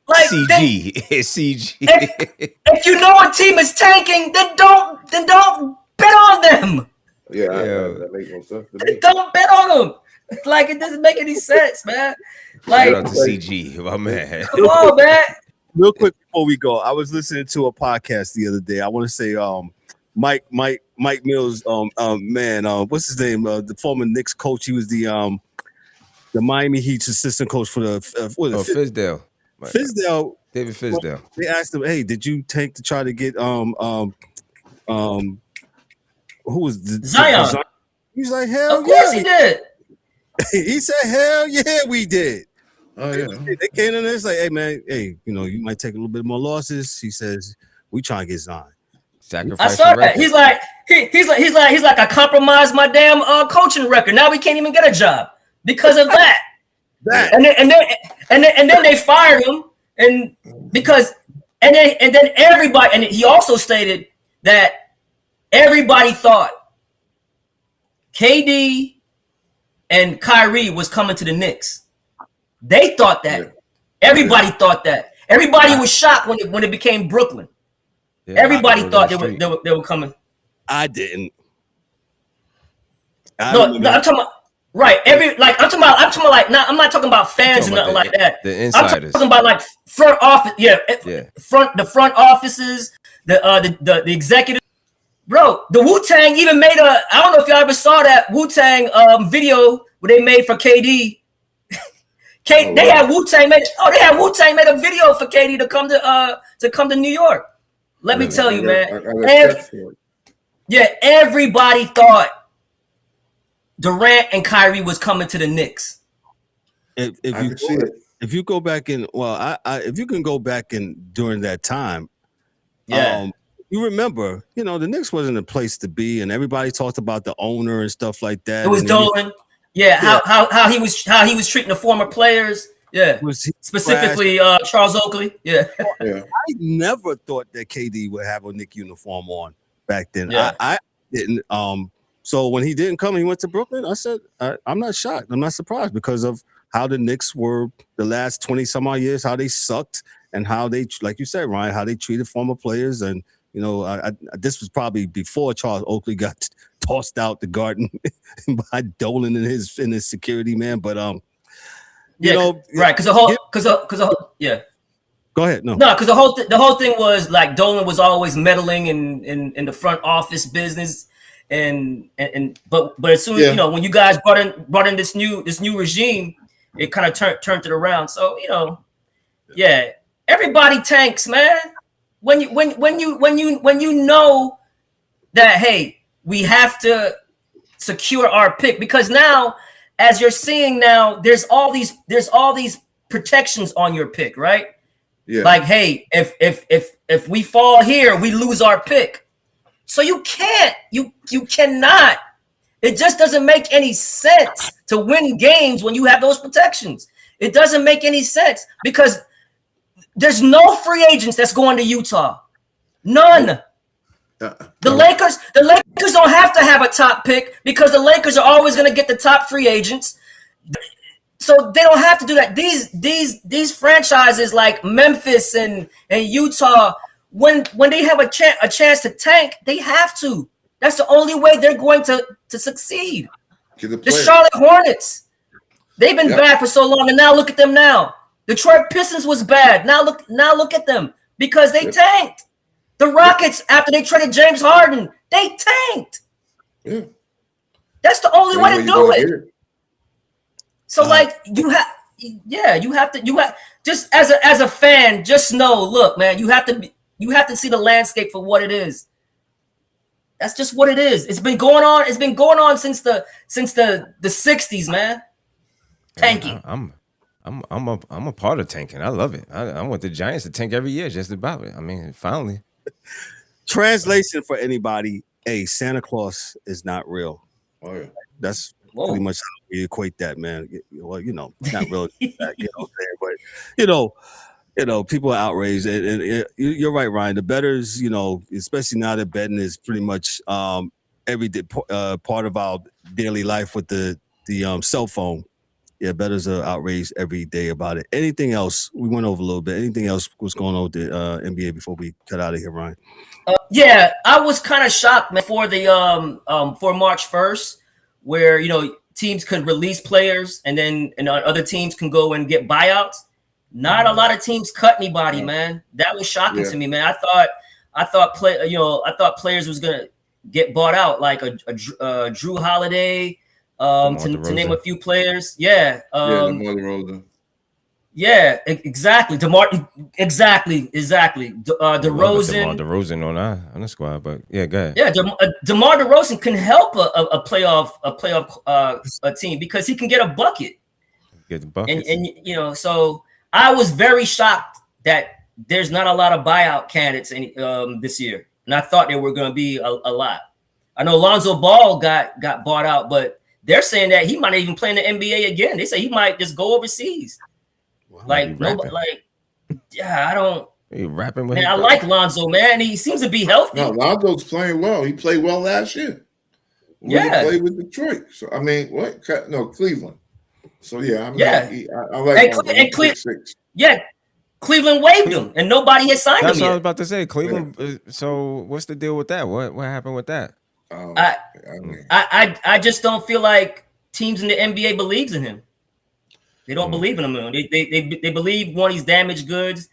CG. CG. If you know a team is tanking, then don't bet on them. Yeah, that makes no sense to me. Don't bet on them. Like, it doesn't make any sense, man. Like, shout out to CG, my man. Come on, man. Real quick before we go, I was listening to a podcast the other day. I want to say, Mike Mills, what's his name? The former Knicks coach. He was the Miami Heat's assistant coach for the Fizdale. David Fizdale. They asked him, "Hey, did you tank to try to get who was Zion?" He's like, "Hell of course he did. He said, "Hell yeah, we did." Oh yeah. They came in there. It's like, "Hey man, hey, you might take a little bit more losses." He says, "We trying to get Zion." Sacrifice. I saw that. He's like, I compromised my damn coaching record. Now we can't even get a job because of that. And then they fired him, and then everybody, and he also stated that everybody thought KD and Kyrie was coming to the Knicks. They thought that. Yeah. Everybody thought that. Everybody was shocked when it became Brooklyn. Yeah, everybody thought they were coming. I didn't. No, I'm talking about right. I'm talking about like I'm not talking about fans and nothing like that. The insiders. I'm talking about like front office. Yeah. The front offices, the executives. Bro, the Wu-Tang even made I don't know if y'all ever saw that Wu-Tang video where they made for KD. They had Wu-Tang made a video for KD to come to New York. Let me tell you, man. Everybody thought Durant and Kyrie was coming to the Knicks. If you go back in, if you can go back in during that time, you remember, the Knicks wasn't a place to be, and everybody talked about the owner and stuff like that. It was Dolan. How he was treating the former players. Yeah, specifically Charles Oakley. Yeah. I never thought that KD would have a Knicks uniform on back then. Yeah. I didn't. So when he didn't come and he went to Brooklyn, I said, I'm not shocked. I'm not surprised because of how the Knicks were the last 20 some odd years, how they sucked and how they, like you said, Ryan, how they treated former players. And, this was probably before Charles Oakley got tossed out the garden by Dolan and his security man. But, right. Because the whole, Go ahead. No, because the whole thing was like Dolan was always meddling in the front office business. But as soon as when you guys brought in this new regime, it kind of turned it around. So everybody tanks, man. When you know that, hey, we have to secure our pick, because now, as you're seeing now, there's all these protections on your pick, right? Yeah. Like, hey, if we fall here, we lose our pick. So you cannot. It just doesn't make any sense to win games when you have those protections. It doesn't make any sense because there's no free agents that's going to Utah. None. The Lakers don't have to have a top pick because the Lakers are always going to get the top free agents. So they don't have to do that. These franchises like Memphis and Utah, when they have a chance to tank, they have to. That's the only way they're going to succeed. The Charlotte Hornets, they've been bad for so long, and now look at them now. Detroit Pistons was bad. Now look at them because they tanked. The Rockets, after they traded James Harden, they tanked. Yeah. That's the only way to do it. So you have to just as a fan, just know, look, man, you have to see the landscape for what it is. That's just what it is. It's been going on. It's been going on since the 60s, man. Tanking. I'm a part of tanking. I love it. I want the Giants to tank every year, just about it. I mean, finally. Translation for anybody: Santa Claus is not real. Oh yeah, that's pretty much how we equate that, man. Well, not really, but people are outraged, and you're right, Ryan. The bettors, especially now that betting is pretty much every day part of our daily life with the cell phone. Yeah, bettors are outraged every day about it. Anything else? We went over a little bit. Anything else? What's going on with the NBA before we cut out of here, Ryan? I was kind of shocked, man, for March 1st, where teams could release players and then other teams can go and get buyouts. Not a lot of teams cut anybody, man. That was shocking to me, man. I thought players was gonna get bought out, like a Drew Holiday. To name a few players, DeMar DeRozan. Yeah, exactly. Exactly. DeRozan. DeRozan on the squad, but yeah, go ahead. Yeah, DeMar DeRozan can help a playoff team because he can get a bucket. Get the buckets. And you know, so I was very shocked that there's not a lot of buyout candidates this year, and I thought there were going to be a lot. I know Lonzo Ball got bought out, but they're saying that he might not even play in the NBA again. They say he might just go overseas. Wow, like nobody, like, yeah, I don't. He rapping with man, I like Lonzo, man. He seems to be healthy. No, Lonzo's playing well. He played well last year. He played with Detroit. So I mean, what? No, Cleveland. So yeah, I mean, I like Cleveland. Yeah, Cleveland waived him, and nobody has signed him. That's what I was about to say. Cleveland. So what's the deal with that? What happened with that? I just don't feel like teams in the NBA believes in him. They don't believe in him. They believe he's damaged goods.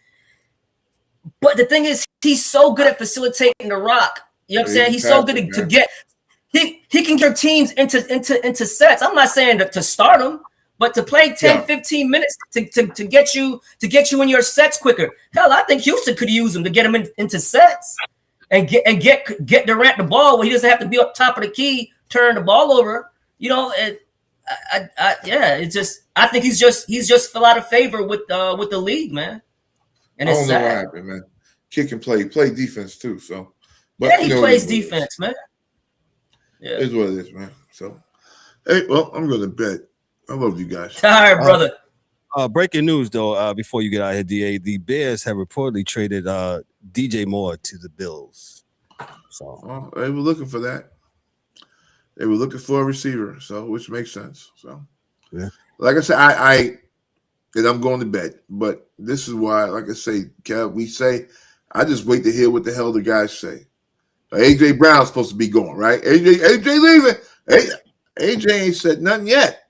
But the thing is, he's so good at facilitating the rock. You know what I'm saying? He's so good to get. He can get teams into sets. I'm not saying to start him, but to play 10, 15 minutes to get you in your sets quicker. Hell, I think Houston could use him to get him into sets and get Durant the ball where he doesn't have to be up top of the key, turn the ball over. You know, it's just I think he's just fell out of favor with the league, man. And I don't know what happened, man. Kid can play defense too. So, but he plays defense, man. Yeah, it's what it is, man. So, hey, well, I'm gonna bet. I love you guys. All right, brother. Breaking news, though, before you get out of here, DA, the Bears have reportedly traded DJ Moore to the Bills. So they were looking for that. They were looking for a receiver, so which makes sense. So, yeah, like I said, and I'm going to bed, but this is why, like I say, Kev, I just wait to hear what the hell the guys say. AJ Brown's supposed to be going, right? AJ leaving. AJ ain't said nothing yet.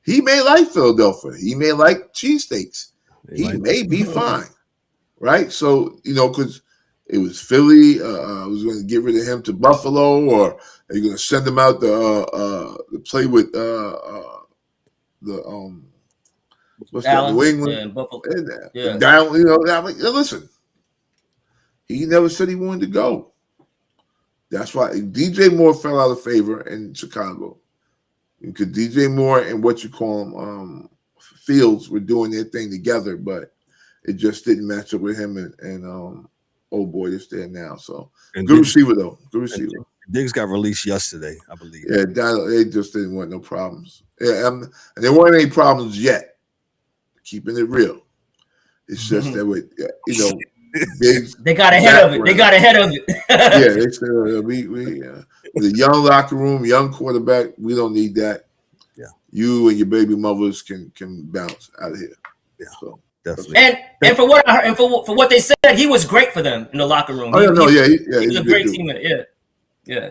He may like Philadelphia. He may like cheesesteaks. He may be fine, right? So, you know, because it was Philly. Was going to get rid of him to Buffalo, or are you going to send him out to play with what's that? New England, Buffalo. And down, you know, I'm like, listen, he never said he wanted to go. That's why DJ Moore fell out of favor in Chicago. Because DJ Moore and what you call him, Fields were doing their thing together, but it just didn't match up with him and old boy that's there now. So good receiver though. Good receiver. Diggs got released yesterday, I believe. Yeah, they just didn't want no problems. Yeah, and there weren't any problems yet. Keeping it real. It's just that with they got ahead of it. They got ahead of it. Yeah, they said we with a young locker room, young quarterback, we don't need that. Yeah, you and your baby mothers can bounce out of here. Yeah, so definitely. And for what I heard, and for what they said, he was great for them in the locker room. He was a great teammate. Yeah.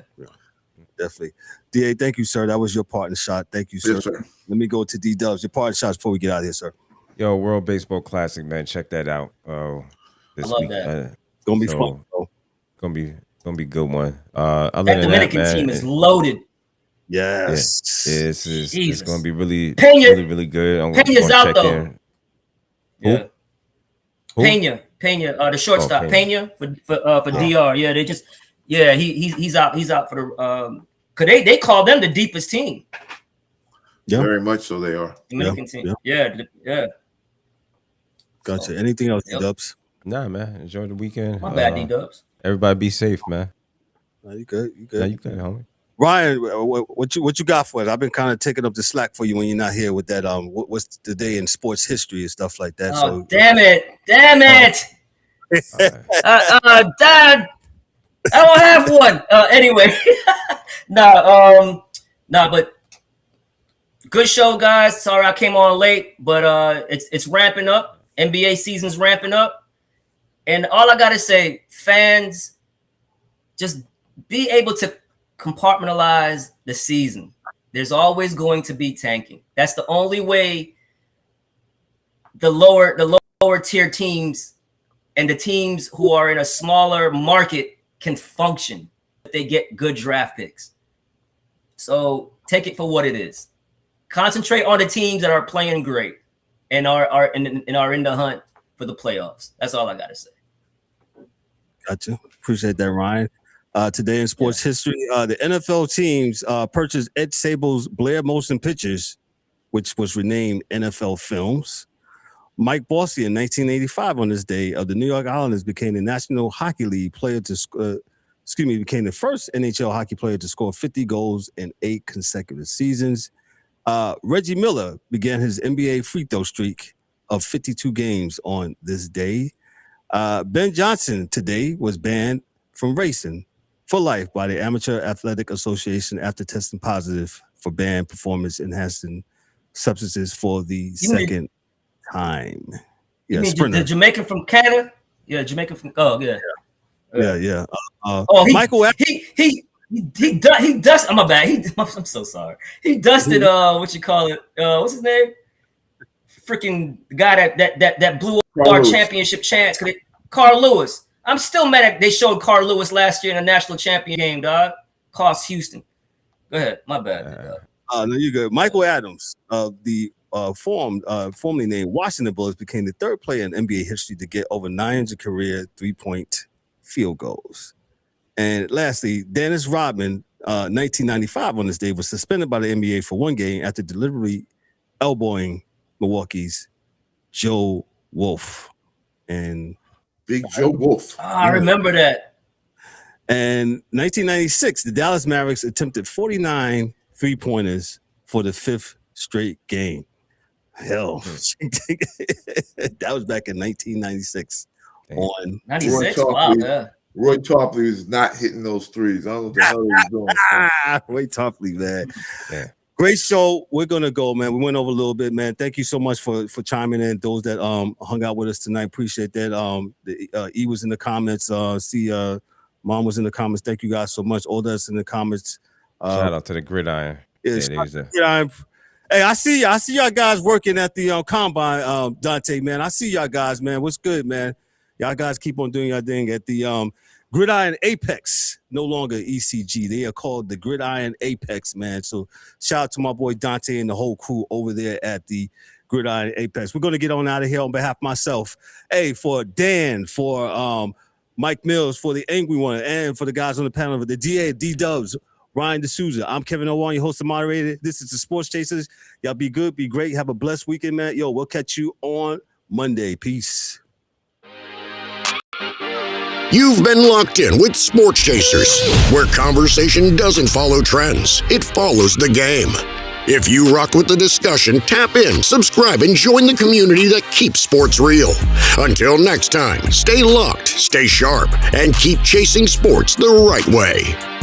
Definitely. DA, thank you, sir. That was your partner shot. Thank you, sir. Yes, sir. Let me go to D-Dubbz. Your partner shots before we get out of here, sir. Yo, World Baseball Classic, man. Check that out. This I love week. that. It's gonna be fun, bro. Gonna be a good one. That Dominican team is loaded. Yes. Yeah, it's gonna be really good. I'm Pena's out though. In. Yeah. Pena, the shortstop. Pena for DR. Yeah, they just he's out. He's out for the because they call them the deepest team. Yeah, very much so. They are Dominican team. Yeah. Gotcha. So, anything else, D-Dubbz? Nah, man. Enjoy the weekend. My bad, D-Dubbz. Everybody be safe, man. No, you good. Nah, you good, homie. Ryan, what you got for us? I've been kind of taking up the slack for you when you're not here with that. What's the day in sports history and stuff like that? Oh, so, damn it! Dad, I don't have one. Anyway, but good show, guys. Sorry I came on late, but it's ramping up. NBA season's ramping up, and all I gotta say, fans, just be able to compartmentalize the season. There's always going to be tanking. That's the only way the lower tier teams and the teams who are in a smaller market can function if they get good draft picks. So take it for what it is. Concentrate on the teams that are playing great. and are in the hunt for the playoffs. That's all I gotta say. Gotcha. Appreciate that, Ryan. Today in sports history, the NFL teams purchased Ed Sable's Blair Motion Pictures, which was renamed NFL Films. Mike Bossy in 1985 on this day of the New York Islanders became the National Hockey League player to became the first NHL hockey player to score 50 goals in 8 consecutive seasons. Reggie Miller began his NBA free throw streak of 52 games on this day. Ben Johnson today was banned from racing for life by the Amateur Athletic Association after testing positive for banned performance-enhancing substances for the second time. Yeah, the Jamaican from Canada. Yeah, Jamaican from. Oh, yeah. Yeah. Michael. He dusted. I'm my bad. I'm so sorry. He dusted. What you call it? What's his name? Freaking guy that blew up our championship chance. Carl Lewis. I'm still mad at they showed Carl Lewis last year in a national champion game, dog. Cost Houston. Go ahead. My bad. No, you're good. Michael Adams, the formerly named Washington Bullets, became the third player in NBA history to get over 900 career 3-point field goals. And lastly, Dennis Rodman, 1995 on this day, was suspended by the NBA for 1 game after deliberately elbowing Milwaukee's Joe Wolf. And Big Joe Wolf. I remember that. And 1996, the Dallas Mavericks attempted 49 3-pointers for the 5th straight game. Hell, that was back in 1996. On 96, wow, yeah. Roy Topley is not hitting those threes. I don't know what the hell he's doing. Roy Topley, man. Yeah. Great show. We're gonna go, man. We went over a little bit, man. Thank you so much for chiming in. Those that hung out with us tonight, appreciate that. E was in the comments. Mom was in the comments. Thank you guys so much. All that's in the comments. Shout out to the Gridiron. Yeah, hey, I see y'all guys working at the combine, Dante, man. I see y'all guys, man. What's good, man? Y'all guys keep on doing your thing at the Gridiron Apex, no longer ECG. They are called the Gridiron Apex, man. So shout out to my boy Dante and the whole crew over there at the Gridiron Apex. We're going to get on out of here on behalf of myself. Hey, for Dan, for Mike Mills, for the Angry One, and for the guys on the panel, the D-Dubbz, Ryan DeSouza. I'm Kevin Owan, your host and moderator. This is the Sports Chasers. Y'all be good, be great. Have a blessed weekend, man. Yo, we'll catch you on Monday. Peace. You've been locked in with Sports Chasers, where conversation doesn't follow trends, it follows the game. If you rock with the discussion, tap in, subscribe, and join the community that keeps sports real. Until next time, stay locked, stay sharp, and keep chasing sports the right way.